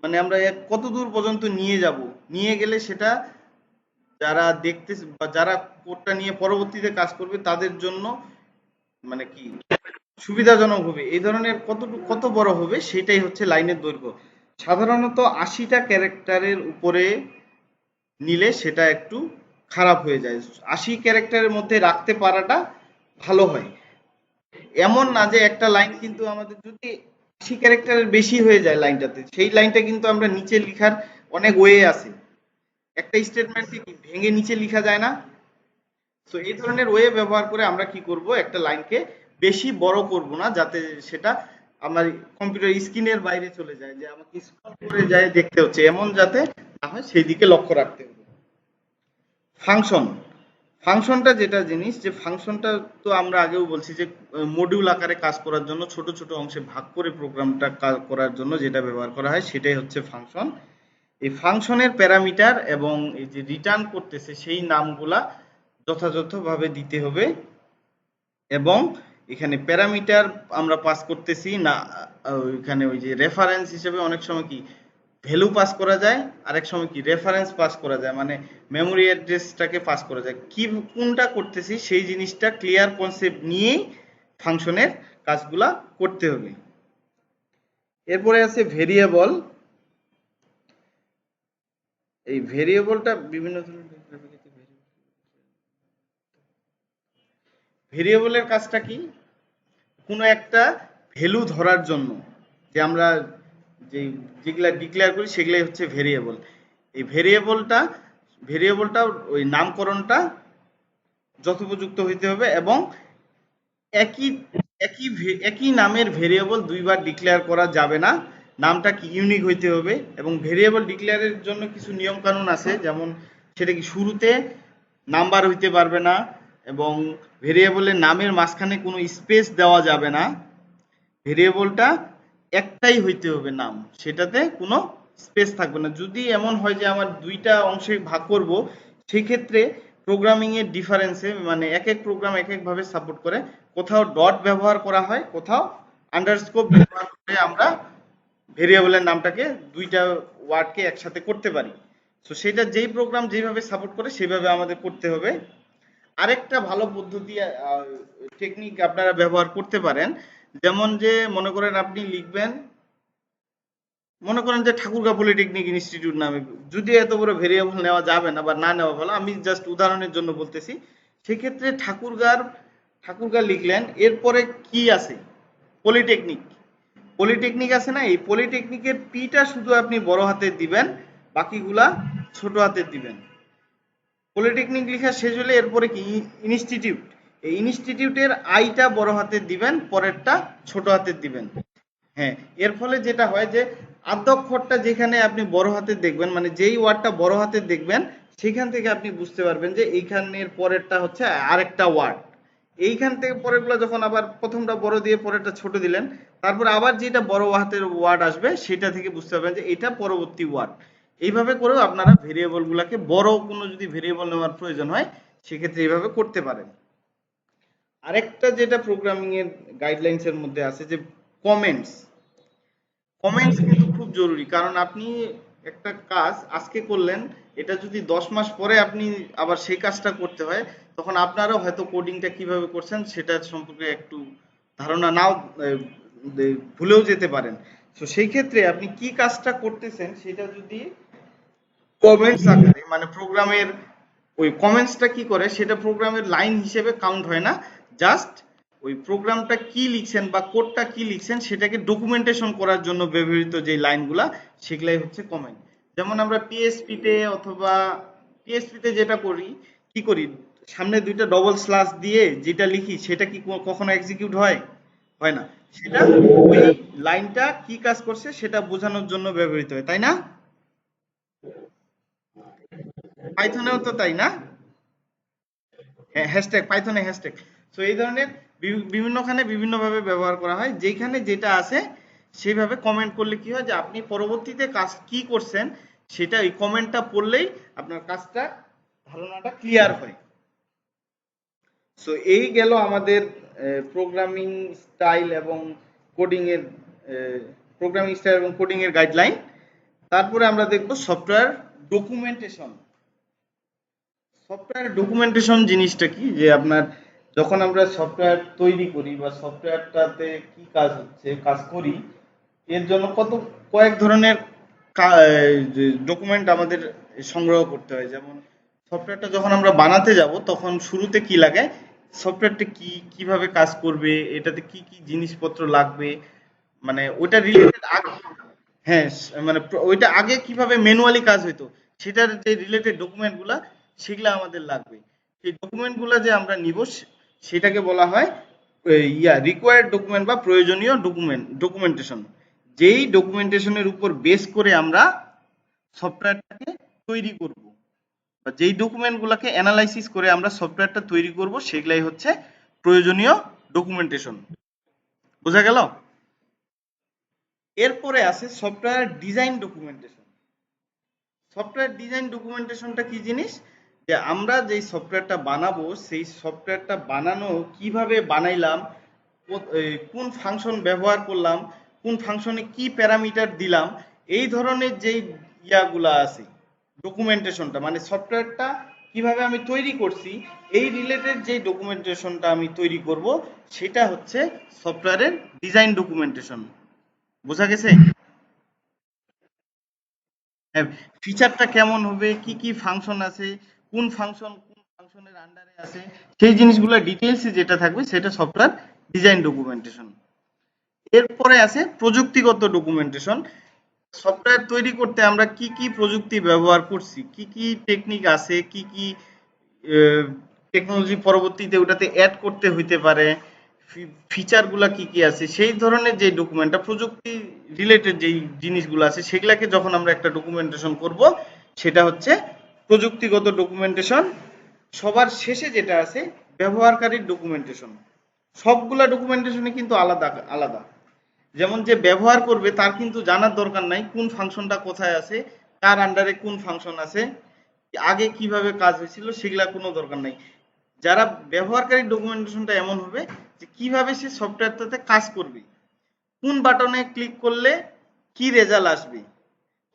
মানে আমরা কত দূর পর্যন্ত নিয়ে যাব, নিয়ে গেলে সেটা যারা দেখতেছে বা যারা কোডটা নিয়ে পরবর্তীতে কাজ করবে তাদের জন্য মানে কি সুবিধাজনক হবে, এই ধরনের কত বড় হবে সেটাই হচ্ছে লাইনের দৈর্ঘ্য। সাধারণত 80টা ক্যারেক্টারের উপরে নিলে সেটা একটু খারাপ হয়ে যায়। 80 ক্যারেক্টারের মধ্যে রাখতে পারাটা ভালো হয়। এমন না যে একটা লাইন কিন্তু আমাদের যদি 80 ক্যারেক্টারের বেশি হয়ে যায় লাইনটাতে, সেই লাইনটা কিন্তু আমরা নিচে লিখার অনেক ওয়ে আছে। একটা স্টেটমেন্টকে ভেঙে নিচে লিখা যায় না। তো এই ধরনের ওয়ে ব্যবহার করে আমরা কি করব, একটা লাইনকে বেশি বড় করব না যাতে সেটা আমার কম্পিউটার স্ক্রিনের বাইরে চলে যায়, যে আমাকে স্ক্রল করে যায় দেখতে হচ্ছে, এমন যাতে না হয় সেই দিকে লক্ষ্য রাখতে হবে। ফাংশন। ফাংশনটা যেটা জিনিস, যে ফাংশনটা তো আমরা আগেও বলছি যে মডিউল আকারে কাজ করার জন্য ছোট ছোট অংশে ভাগ করে প্রোগ্রামটা করার জন্য যেটা ব্যবহার করা হয় সেটাই হচ্ছে ফাংশন। এই ফাংশনের প্যারামিটার এবং এই যে রিটার্ন করতেছে সেই নামগুলা যথাযথভাবে দিতে হবে এবং এখানে প্যারামিটার আমরা পাস করতেছি না, এখানে ওই যে রেফারেন্স হিসেবে অনেক সময় কি ভ্যালু পাস করা যায়, আরেক সময় কি রেফারেন্স পাস করা যায়, মানে মেমোরি অ্যাড্রেসটাকে পাস করা যায়। কি কোনটা করতেছি সেই জিনিসটা ক্লিয়ার কনসেপ্ট নিয়েই ফাংশনের কাজগুলা করতে হবে। এরপরে আছে ভেরিয়েবল। এই ভেরিয়েবলটা বিভিন্ন ধরনের ভেরিয়েবলের কাজটা কি, কোনো একটা ভ্যালু ধরার জন্য যে আমরা যে যেগুলা ডিক্লেয়ার করি সেগুলাই হচ্ছে ভেরিয়েবল। এই ভেরিয়েবলটা ওই নামকরণটা যথোপযুক্ত হইতে হবে এবং একই একই নামের ভেরিয়েবল দুইবার ডিক্লেয়ার করা যাবে না। নামটা কি ইউনিক হইতে হবে এবং ভেরিয়েবল ডিক্লেয়ারের জন্য কিছু নিয়ম কানুন আছে, যেমন সেটা কি শুরুতে নাম্বার হইতে পারবে না এবং ভেরিয়েবলের নামের মাঝখানে কোনো স্পেস দেওয়া যাবে না। ভেরিয়েবলটা একটাই হইতে হবে নাম, সেটাতে কোনো স্পেস থাকবে না। যদি এমন হয় যে আমার দুইটা অংশে ভাগ করব, সেই ক্ষেত্রে প্রোগ্রামিং এর ডিফারেন্সে মানে এক এক প্রোগ্রাম এক এক ভাবে সাপোর্ট করে। কোথাও ডট ব্যবহার করা হয়, কোথাও আন্ডারস্কোর ব্যবহার করে আমরা ভেরিয়েবলের নামটাকে দুইটা ওয়ার্ডকে একসাথে করতে পারি। তো সেটা যেই প্রোগ্রাম যেভাবে সাপোর্ট করে সেভাবে আমাদের করতে হবে। আরেকটা ভালো পদ্ধতি টেকনিক আপনারা ব্যবহার করতে পারেন, যেমন যে মনে করেন আপনি লিখবেন, মনে করেন যে ঠাকুরগাঁও পলিটেকনিক ইনস্টিটিউট নামে, যদি এত বড় ভেরিয়েবল নেওয়া যাবে না বা না নেওয়া ভালো, আমি জাস্ট উদাহরণের জন্য বলতেছি। সেক্ষেত্রে ঠাকুরগাঁও লিখলেন, এরপরে কি আছে, পলিটেকনিক পলিটেকনিক আছে না, এই পলিটেকনিকের পিটা শুধু আপনি বড় হাতের দিবেন, বাকিগুলা ছোট হাতের দিবেন। পলিটেকনিক লেখা শেষ হলে এরপরে কি ইনস্টিটিউট, এই ইনস্টিটিউটের আইটা বড় হাতের দিবেন, পরেরটা ছোট হাতের দিবেন। হ্যাঁ, এর ফলে যেটা হয় যে আদ্যক্ষরটা যেখানে আপনি বড় হাতের দেখবেন, মানে যেই ওয়ার্ডটা বড় হাতের দেখবেন সেখান থেকে আপনি বুঝতে পারবেন যে এইখানের পরেরটা হচ্ছে আরেকটা ওয়ার্ড। এইখান থেকে পরেরগুলো যখন আবার প্রথমটা বড় দিয়ে পরেরটা ছোট দিলেন, তারপর আবার যেটা বড় হাতের ওয়ার্ড আসবে সেটা থেকে বুঝতে পারবেন যে এটা পরবর্তী ওয়ার্ড। এইভাবে করেও আপনারা ভেরিয়েবল গুলাকে, বড় কোনো যদি ভেরিয়েবল নেওয়ার প্রয়োজন হয় সেক্ষেত্রে এইভাবে করতে পারেন। আরেকটা যেটা প্রোগ্রামিং এর গাইডলাইন্স এর মধ্যে আছে যে কমেন্টস। কমেন্টস কিন্তু খুব জরুরি, কারণ আপনি একটা কাজ আজকে করলেন, এটা যদি 10 মাস পরে আপনি আবার সেই কাজটা করতে হয়, তখন আপনারও হয়তো কোডিংটা কিভাবে করছেন সেটা সম্পর্কে একটু ধারণা নাও, ভুলেও যেতে পারেন। তো সেই ক্ষেত্রে আপনি কি কাজটা করতেছেন সেটা যদি কমেন্টস আকারে, মানে প্রোগ্রামের ওই কমেন্টসটা কি করে সেটা প্রোগ্রামের লাইন হিসেবে কাউন্ট হয় না, জাস্ট ওই প্রোগ্রামটা কি লিখছেন বা কোডটা কি লিখছেন সেটাকে ডকুমেন্টেশন করার জন্য ব্যবহৃত যে লাইনগুলা সেগুলাই হচ্ছে কমেন্ট। যেমন আমরা পিএসপিতে অথবা পিএসপিতে যেটা করি, কি করি, সামনে দুইটা ডবল স্ল্যাশ দিয়ে যেটা লিখি সেটা কি কখনো এক্সিকিউট হয়? হয় না। সেটা ওই লাইনটা কি কাজ করছে সেটা বোঝানোর জন্য ব্যবহৃত হয়, তাই না? পাইথনেও তো তাই না? হ্যাঁ, হ্যাশট্যাগ, পাইথনে হ্যাশট্যাগ। সো এই ধরনের বিভিন্নখানে বিভিন্নভাবে ব্যবহার করা হয়, যেখানে যেটা আছে সেইভাবে কমেন্ট করলে কি হয় যে আপনি পরবর্তীতে কাজ কি করছেন সেটা এই কমেন্টটা পড়লেই আপনার কাজটা, ধারণাটা ক্লিয়ার হয়। সো এই গেল আমাদের প্রোগ্রামিং স্টাইল এবং কোডিং এর গাইডলাইন। তারপরে আমরা দেখব সফটওয়্যার ডকুমেন্টেশন। সফটওয়্যার ডকুমেন্টেশন জিনিসটা কি, যে আপনার যখন আমরা সফটওয়্যার তৈরি করি বা সফটওয়্যারটাতে কি কাজ হচ্ছে কাজ করি, এর জন্য কয়েক ধরনের ডকুমেন্ট আমাদের সংগ্রহ করতে হয়। যেমন সফটওয়্যারটা যখন আমরা বানাতে যাব তখন শুরুতে কি লাগে, সফটওয়্যারটা কি কিভাবে কাজ করবে, এটাতে কি কি জিনিসপত্র লাগবে, মানে ওইটা রিলেটেড। হ্যাঁ, মানে ওইটা আগে কিভাবে ম্যানুয়ালি কাজ হইতো সেটার যে রিলেটেড ডকুমেন্ট গুলা সেগুলা আমাদের লাগবে। সেই ডকুমেন্ট গুলা যে আমরা নিব সেটাকে বলা হয় রিকোয়ার্ড ডকুমেন্ট বা প্রয়োজনীয় ডকুমেন্টেশন। যেই ডকুমেন্টেশনের উপর বেস করে আমরা সফটওয়্যারটাকে তৈরি করব, বা যেই ডকুমেন্ট গুলাকে অ্যানালাইসিস করে আমরা সফটওয়্যারটা তৈরি করব সেগুলাই হচ্ছে প্রয়োজনীয় ডকুমেন্টেশন। বোঝা গেল? এরপরে আছে software design documentation. Software design ডকুমেন্টেশনটা কি জিনিস, যে আমরা যেই সফটওয়্যারটা বানাবো সেই সফটওয়্যারটা বানানো কিভাবে বানাইলাম, কোন ফাংশন ব্যবহার করলাম, কোন ফাংশনে কি প্যারামিটার দিলাম, এই ধরনের যেই ইয়াগুলা আছে ডকুমেন্টেশনটা, মানে সফটওয়্যারটা কিভাবে আমি তৈরি করছি এই রিলেটেড যে ডকুমেন্টেশনটা আমি তৈরি করব সেটা হচ্ছে সফটওয়্যারের ডিজাইন ডকুমেন্টেশন। বোঝা গেছে? হ্যাঁ, ফিচারটা কেমন হবে, কি কি ফাংশন আছে, কোন ফাংশনের আন্ডারে আছে, সেই জিনিসগুলো ডিটেইলসে যেটা থাকবে সেটা সফটওয়্যার ডিজাইন ডকুমেন্টেশন। এরপরে আছে প্রযুক্তিগত ডকুমেন্টেশন। সফটওয়্যার তৈরি করতে আমরা কি কি প্রযুক্তি ব্যবহার করছি, কি কি টেকনিক আছে, কি কি টেকনোলজি পরবর্তীতে ওটাতে অ্যাড করতে হইতে পারে, ফিচার গুলা কি কি আছে, সেই ধরনের যে ডকুমেন্টটা প্রযুক্তি রিলেটেড যেই জিনিসগুলো আছে সেগুলাকে যখন আমরা একটা ডকুমেন্টেশন করব, সেটা হচ্ছে প্রযুক্তিগত ডকুমেন্টেশন। সবার শেষে যেটা আছে ব্যবহারকারীর ডকুমেন্টেশন। সবগুলা ডকুমেন্টেশনে কিন্তু আলাদা আলাদা। যেমন যে ব্যবহার করবে তার কিন্তু জানার দরকার নাই কোন ফাংশনটা কোথায় আছে, কার আন্ডারে কোন ফাংশন আছে, আগে কিভাবে কাজ হয়েছিল, সেগুলা কোনো দরকার নাই। যারা ব্যবহারকারী ডকুমেন্টেশনটা এমন হবে যে কিভাবে সে সফটওয়্যারটাতে কাজ করবে, কোন বাটনে ক্লিক করলে কি রেজাল্ট আসবে,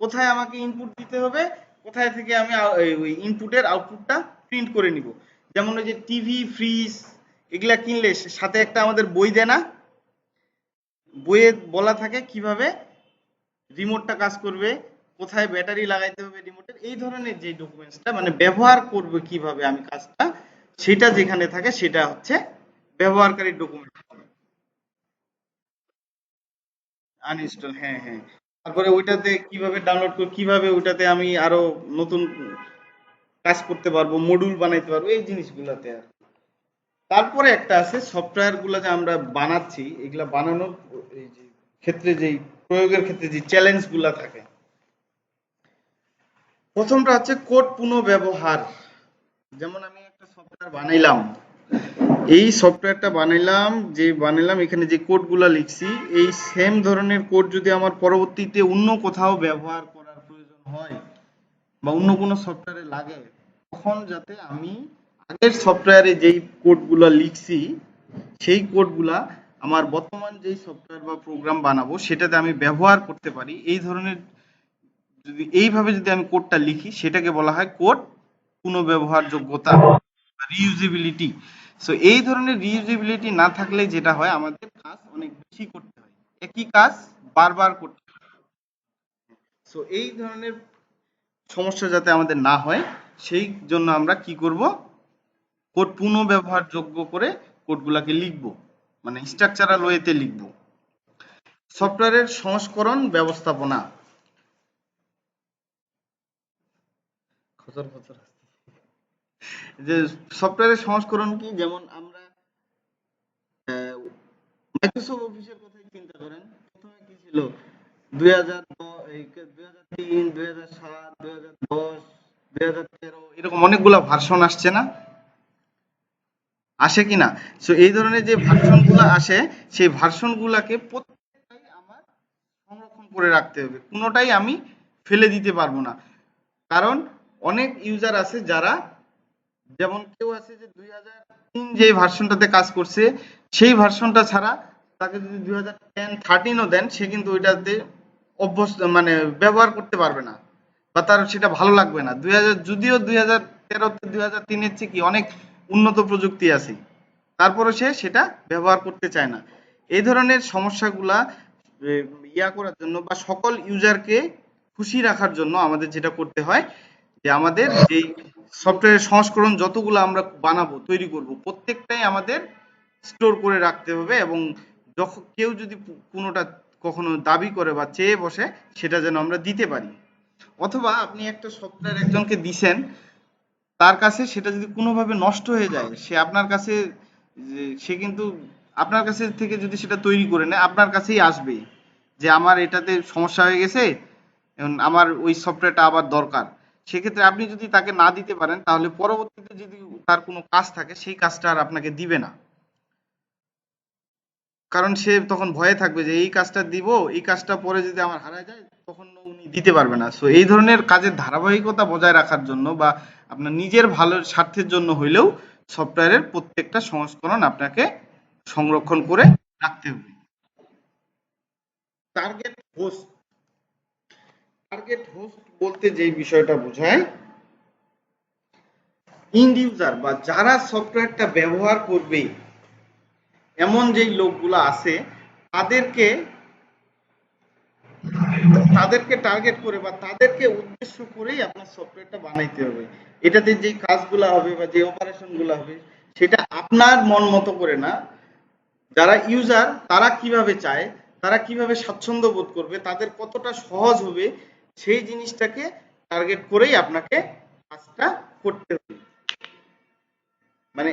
কোথায় আমাকে ইনপুট দিতে হবে, কোথায় থেকে আমি ওই ইনপুটের আউটপুটটা প্রিন্ট করে নিব। যেমন ওই যে টিভি, ফ্রিজ এগুলা কিনলে সাথে একটা আমাদের বই দেয় না, বইয়ে বলা থাকে কিভাবে রিমোটটা কাজ করবে, কোথায় ব্যাটারি লাগাইতে হবে রিমোটের, এই ধরনের যে ডকুমেন্টসটা মানে ব্যবহার করবে কিভাবে আমি কাজটা, সেটা যেখানে থাকে সেটা হচ্ছে ব্যবহারকারীর ডকুমেন্ট। আনইনস্টল, হ্যাঁ হ্যাঁ। তারপরে ওইটাতে কিভাবে ডাউনলোড করব, কিভাবে ওইটাতে আমি আরো নতুন কাজ করতে পারবো, মডিউল বানাইতে পারবো, এই জিনিসগুলোতে আর। তারপরে একটা আছে সফটওয়্যার গুলো যে আমরা বানাচ্ছি, এগুলা বানানোর এই যে ক্ষেত্রে যেই প্রয়োগের ক্ষেত্রে যে চ্যালেঞ্জ গুলা থাকে, প্রথমটা হচ্ছে কোড পুনঃব্যবহার। যেমন আমি একটা সফটওয়্যার বানাইলাম, এই সফটওয়্যারটা বানাইলাম, যে বানাইলাম এখানে যে কোডগুলা লিখছি, এই সেম ধরনের কোড যদি আমার পরবর্তীতে অন্য কোথাও ব্যবহার করার প্রয়োজন হয় বা অন্য কোনো সফটওয়্যারে লাগে, তখন যাতে আমি আগের সফটওয়্যারে যেই কোডগুলা লিখছি সেই কোডগুলা আমার বর্তমান যেই সফটওয়্যার বা প্রোগ্রাম বানাবো সেটাতে আমি ব্যবহার করতে পারি, এই ধরনের যদি এইভাবে যদি আমি কোডটা লিখি সেটাকে বলা হয় কোড পুনঃব্যবহারযোগ্যতা, রিইউজেবিলিটি। সো এই ধরনের রিইউজেবিলিটি না থাকলে যেটা হয় আমাদের কাজ অনেক বেশি করতে হয়, একই কাজ বারবার করতে হয়। সো এই ধরনের সমস্যা যাতে আমাদের না হয় সেই জন্য আমরা কি করব, কোড পুনঃব্যবহারযোগ্য করে কোডগুলাকে লিখব, মানে স্ট্রাকচারাল ওয়েতে লিখব। সফটওয়্যারের সংস্করণ ব্যবস্থাপনা। খচর খচর যে সফটওয়্যারের সংস্করণ কি, যেমন আমরা মাইক্রোসফট অফিসের কথাই চিন্তা করেন, প্রথমে কি ছিল 2003, 2007, 2010, 2013, এরকম অনেকগুলা ভার্সন আসছে না, আসে কিনা? সো এই ধরনের যে ভার্সন গুলা আসে সেই ভার্সন গুলাকে প্রত্যেকটাই আমার সংরক্ষণ করে রাখতে হবে, কোনোটাই আমি ফেলে দিতে পারবো না। কারণ অনেক ইউজার আছে যারা, যেমন কেউ আছে যে 2003 যে ভার্সনটাতে কাজ করছে সেই ভার্সনটা ছাড়া তাকে যদি 2010-13ও দেন সে কিন্তু ওইটাতে অভ্যস্ত মানে ব্যবহার করতে পারবে না বা তার সেটা ভালো লাগবে না। 2000 যদিও 2013 2003-এর চেয়ে কি অনেক উন্নত প্রযুক্তি আছে, তারপরে সে সেটা ব্যবহার করতে চায় না। এই ধরনের সমস্যাগুলা করার জন্য বা সকল ইউজারকে খুশি রাখার জন্য আমাদের যেটা করতে হয় যে আমাদের যে সফটওয়্যার সংস্করণ যতগুলো আমরা বানাবো তৈরি করব প্রত্যেকটাই আমাদের স্টোর করে রাখতে হবে, এবং যখন কেউ যদি কোনোটা কখনো দাবি করে বা চেয়ে বসে সেটা যেন আমরা দিতে পারি। অথবা আপনি একটা সফটওয়্যার একজনকে দিছেন, তার কাছে সেটা যদি কোনোভাবে নষ্ট হয়ে যায় সে আপনার কাছে সে কিন্তু আপনার কাছে থেকে যদি সেটা তৈরি করে নেয় আপনার কাছেই আসবে যে আমার এটাতে সমস্যা হয়ে গেছে, এখন আমার ওই সফটওয়্যারটা আবার দরকার। সেক্ষেত্রে আপনি যদি তাকে না দিতে পারেন তাহলে পরবর্তীতে যদি তার কোনো কাজ থাকে সেই কাজটা আর আপনাকে দিবে না, কারণ সে তখন ভয়ে থাকবে যে এই কাজটা দিব, এই কাজটা পরে যদি আমার হারায় যায় তখন উনি দিতে পারবে না। সো এই ধরনের কাজের ধারাবাহিকতা বজায় রাখার জন্য বা আপনার নিজের ভালো স্বার্থের জন্য হইলেও সফটওয়্যারের প্রত্যেকটা সংস্করণ আপনাকে সংরক্ষণ করে রাখতে হবে। Target host. টার্গেট হোস্ট বলতে যে বিষয়টা বোঝায়, ইন্ড ইউজার বা যারা সফটওয়্যারটা ব্যবহার করবে এমন যেই লোকগুলো আছে তাদেরকে তাদেরকে টার্গেট করে বা তাদেরকে উদ্দেশ্য করেই আপনার সফটওয়্যারটা বানাইতে হবে। এটাতে যে কাজগুলো হবে বা যে অপারেশন গুলো হবে সেটা আপনার মন মতো করে না, যারা ইউজার তারা কিভাবে চায় তারা কিভাবে স্বাচ্ছন্দ্য বোধ করবে, তাদের কতটা সহজ হবে, সেই জিনিসটাকে টার্গেট করেই আপনাকে কাজটা করতে হবে। মানে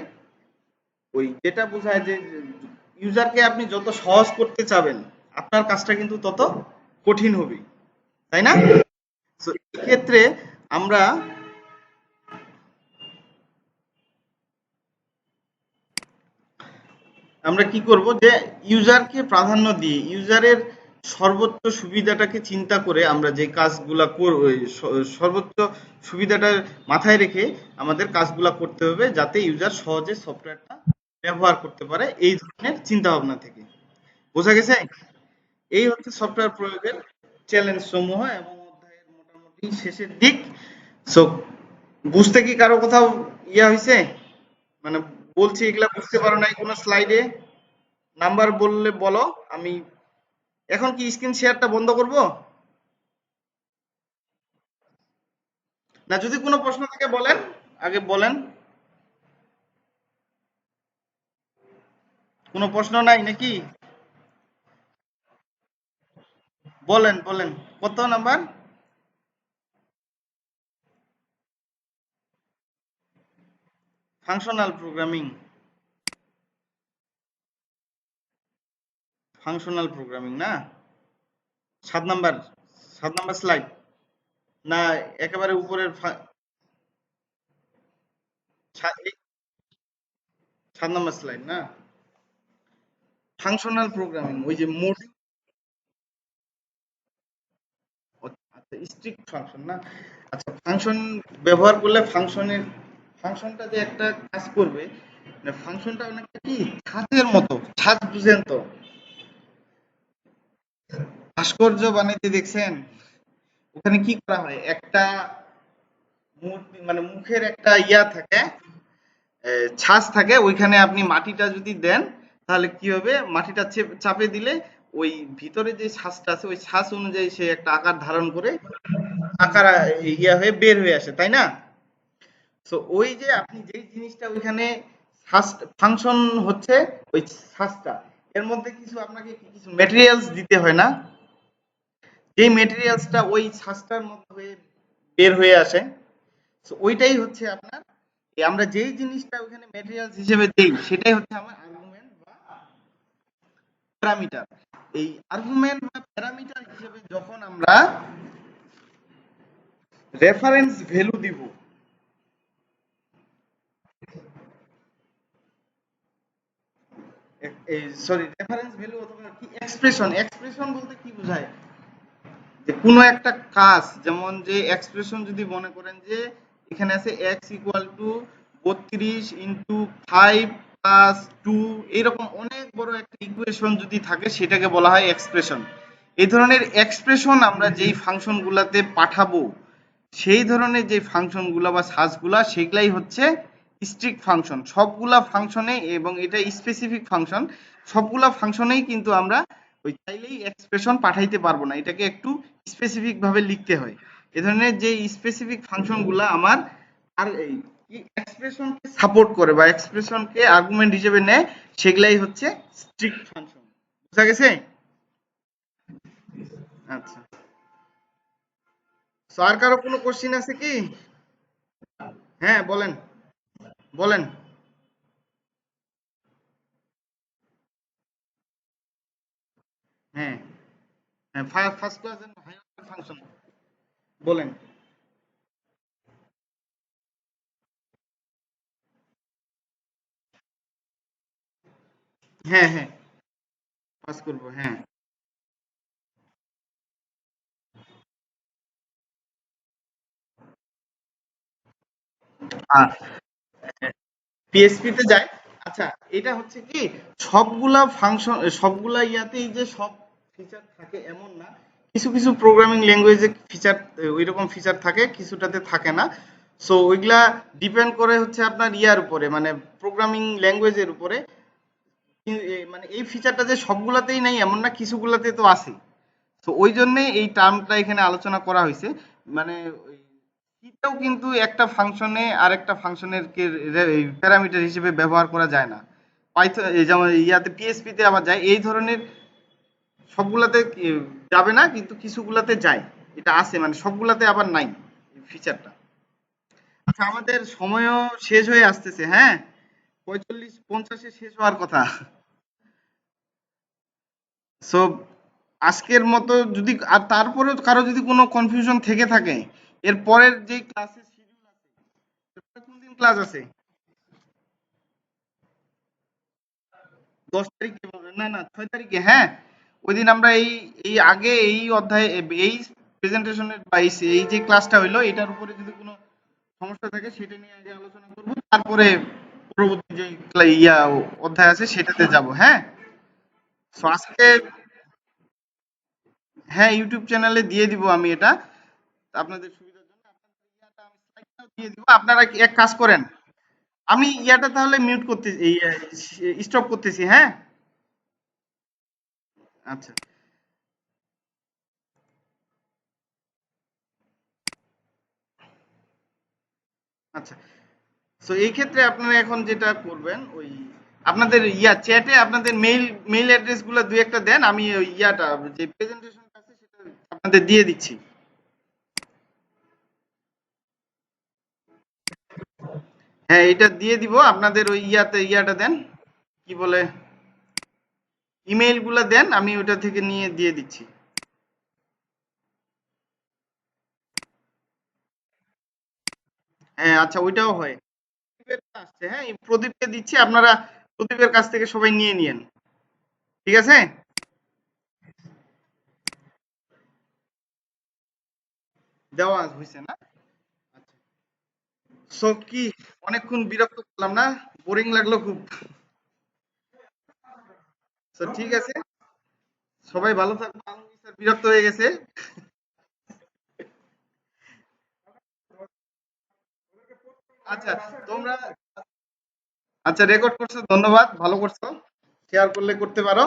ওই যেটা বোঝায় যে ইউজারকে আপনি যত সহজ করতে চাবেন, আপনার কাজটা কিন্তু তত কঠিন হবে, তাই না? তো এক্ষেত্রে আমরা আমরা কি করব, যে ইউজারকে প্রাধান্য দিয়ে ইউজারের সর্বোচ্চ সুবিধাটাকে চিন্তা করে আমরা যে কাজগুলা করব, সর্বোচ্চ সুবিধাটা মাথায় রেখে আমাদের কাজগুলা করতে হবে, যাতে ইউজার সহজে সফটওয়্যারটা ব্যবহার করতে পারে, এই ধরনের চিন্তা ভাবনা থেকে। বোঝা গেছে? এই হচ্ছে সফটওয়্যার প্রয়োগের চ্যালেঞ্জ সমূহ এবং অধ্যায়ের মোটামুটি শেষের দিক। সো বুঝতে কি কারো কোথাও ইয়া হয়েছে? মানে বলছি এগুলা বুঝতে পারো নাই কোনো স্লাইডে? নাম্বার বললে বলো। আমি এখন কি স্ক্রিন শেয়ারটা বন্ধ করব? না, যদি কোনো প্রশ্ন থাকে বলেন, আগে বলেন। কোনো প্রশ্ন নাই নাকি? বলেন বলেন, কত number? Functional programming. Functional programming না? 7 নাম্বার, 7 নাম্বার স্লাইড না? একেবারে উপরের 7 নাম্বার স্লাইড না? ফাংশনাল প্রোগ্রামিং ওই যে মডিউল। আচ্ছা, স্ট্রিক্ট ফাংশন না? আচ্ছা, ফাংশন ব্যবহার করলে ফাংশনটা যে একটা কাজ করবে, মানে ফাংশনটা অনেকটা কি ছাঁচের মতো। ছাঁচ বুঝেন তো? ভাস্কর্য বানাইতে দেখছেন? ওখানে কি করা হয়, একটা মূর্তি মানে মুখের একটা ইয়া থাকে, ছাঁচ থাকে, ওইখানে আপনি মাটিটা যদি দেন, তাহলে কি হবে, মাটিটা চাপে দিলে ওই ভিতরে যে ছাঁচটা আছে ওই ছাঁচ অনুযায়ী সে একটা আকার ধারণ করে আকার ইয়া হয়ে বের হয়ে আসে, তাই না? তো ওই যে আপনি যেই জিনিসটা ওইখানে ফাংশন হচ্ছে, ওই ছাঁচটা, এর মধ্যে কিছু আপনাকে কিছু মেটেরিয়ালস দিতে হয় না? যেই মেটেরিয়ালসটা ওই ছাঁচটার মধ্যে হয়ে বের হয়ে আসে, তো ওইটাই হচ্ছে আপনার আমরা যেই জিনিসটা ওখানে মেটেরিয়ালস হিসেবে দেই, সেটাই হচ্ছে আমার আর্গুমেন্ট বা প্যারামিটার। এই আর্গুমেন্ট বা প্যারামিটার হিসেবে যখন আমরা রেফারেন্স ভ্যালু দিব, সরি রেফারেন্স ভ্যালু অথবা কি এক্সপ্রেশন, এক্সপ্রেশন বলতে কি বোঝায়, যে কোনো একটা কাজ, যেমন যে এক্সপ্রেশন যদি মনে করেন যে এখানে আছে এক্স ইকুয়াল টু 32 × 5 + 2, এরকম অনেক বড় একটা ইকুয়েশন যদি থাকে, সেটাকে বলা হয় এক্সপ্রেশন। এই ধরনের এক্সপ্রেশন আমরা যেই ফাংশন গুলাতে পাঠাবো, সেই ধরনের যে ফাংশন গুলা বা সাজগুলা, সেগুলাই হচ্ছে স্ট্রিক্ট ফাংশন। সবগুলা ফাংশনে, এবং এটা স্পেসিফিক ফাংশন, সবগুলা ফাংশনেই কিন্তু আমরা ওই চাইলেই এক্সপ্রেশন পাঠাইতে পারবো না, এটাকে একটু স্পেসিফিক ভাবে লিখতে হয়। এ ধরনের যে স্পেসিফিক ফাংশন গুলা আমার আর এই এক্সপ্রেশনকে সাপোর্ট করে বা এক্সপ্রেশনকে আর্গুমেন্ট হিসেবে নেয়, সেগুলাই হচ্ছে স্ট্রিক্ট ফাংশন। বুঝা গেছে? আচ্ছা, তো আর কারো কোনো কোশ্চিন আছে কি? হ্যাঁ বলেন, বলেন। হ্যাঁ, হ্যাঁ, first class and higher function বলেন। হ্যাঁ, হ্যাঁ, পাস করব, হ্যাঁ। পিএসপি তে যায়। আচ্ছা, এটা হচ্ছে কি, সবগুলা ফাংশন সবগুলা ইয়াতেই যে সব ফিচার থাকে এমন না। কিছু কিছু প্রোগ্রামিং ল্যাঙ্গুয়েজে ফিচার, ওইরকম ফিচার থাকে, কিছুটাতে থাকে না। সো ওইগুলা ডিপেন্ড করে হচ্ছে আপনার ইয়ার উপরে, মানে প্রোগ্রামিং ল্যাঙ্গুয়েজের উপরে। মানে এই ফিচারটা যে সবগুলাতেই নাই এমন না, কিছুগুলাতে তো আছে। তো ওই জন্যই এই টার্মটা এখানে আলোচনা করা হয়েছে। মানে ওই কিটাও কিন্তু একটা ফাংশনে আরেকটা ফাংশনের প্যারামিটার হিসেবে ব্যবহার করা যায় না। পাইথন যেমন ইয়াতে পিএসপি তে আবার যায়, এই ধরনের সবগুলাতে যাবে না, কিন্তু কিছুগুলাতে যায়। এটা আছে, মানে সবগুলাতে আবার নাই এই ফিচারটা। আচ্ছা, আমাদের সময়ও শেষ হয়ে আসতেছে, হ্যাঁ? 45-50 শেষ হওয়ার কথা। সো আজকের মতো যদি, আর তারপরেও কারো যদি কোনো কনফিউশন থেকে থাকে, এর পরের যে ক্লাসের শিডিউল আছে, কোন দিন ক্লাস আছে? 10 তারিখে? না না, 6 তারিখে, হ্যাঁ। ওই দিন আমরা এই এই আগে এই অধ্যায়ে এই প্রেজেন্টেশনের বা এই যে ক্লাসটা হইলো এটার উপরে যদি কোনো সমস্যা থাকে সেটা নিয়ে আগে আলোচনা করব, তারপরে পরবর্তী যে অধ্যায় আছে সেটাতে যাব, হ্যাঁ। সো আজকে, হ্যাঁ, ইউটিউব চ্যানেলে দিয়ে দিব আমি এটা আপনাদের সুবিধার জন্য। আপনাদের ইয়াটা আমি স্লাইডটাও দিয়ে দিব। আপনারা এক কাজ করেন, আমি ইয়াটা তাহলে মিউট করতে, স্টপ করতেছি, হ্যাঁ। আচ্ছা, আচ্ছা। সো এই ক্ষেত্রে আপনারা এখন যেটা করবেন, ওই আপনাদের চ্যাটে আপনাদের মেইল অ্যাড্রেস গুলো দুই একটা দেন, আমি ওই যে প্রেজেন্টেশনটা আছে সেটা আপনাদের দিয়ে দিচ্ছি। হ্যাঁ, এটা দিয়ে দিব আপনাদের ওই ইয়াটা দেন, কি বলে, ইমেইল গুলা দেন, আমি ওটা থেকে নিয়ে দিয়ে দিচ্ছি। হ্যাঁ, আচ্ছা, ওইটাও হয়। প্রদীপের আসছে, হ্যাঁ, এই প্রদীপকে দিচ্ছি, আপনারা প্রদীপের কাছ থেকে সবাই নিয়ে নিয়েন, ঠিক আছে? দেওয়া হয়েছে না? আচ্ছা। সো কি, অনেকক্ষণ বিরক্ত করলাম না? বোরিং লাগলো খুব? সো ঠিক আছে, সবাই ভালো থাকবো। আলমগীর স্যার বিরক্ত হয়ে গেছে। আচ্ছা, তোমরা, আচ্ছা, রেকর্ড করছো, ধন্যবাদ, ভালো করছো। শেয়ার করলে করতে পারো।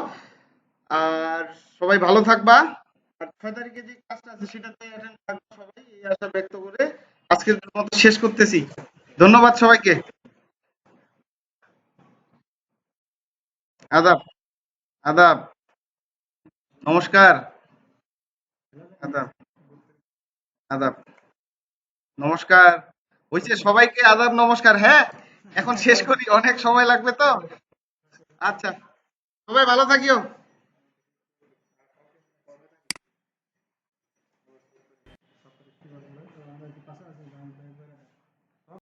আর সবাই ভালো থাকবা। আর 6 তারিখে যে ক্লাসটা আছে সেটাতে অ্যাটেন্ড থাকবে সবাই, এই আশা ব্যক্ত করে আজকের মতো শেষ করতেছি। ধন্যবাদ সবাইকে। আদাব। আদাব। নমস্কার। আদাব। আদাব। নমস্কার। হয়েছে, সবাইকে আদাব নমস্কার, হ্যাঁ। এখন শেষ করি, অনেক সময় লাগবে তো। আচ্ছা, সবাই ভালো থাকিও।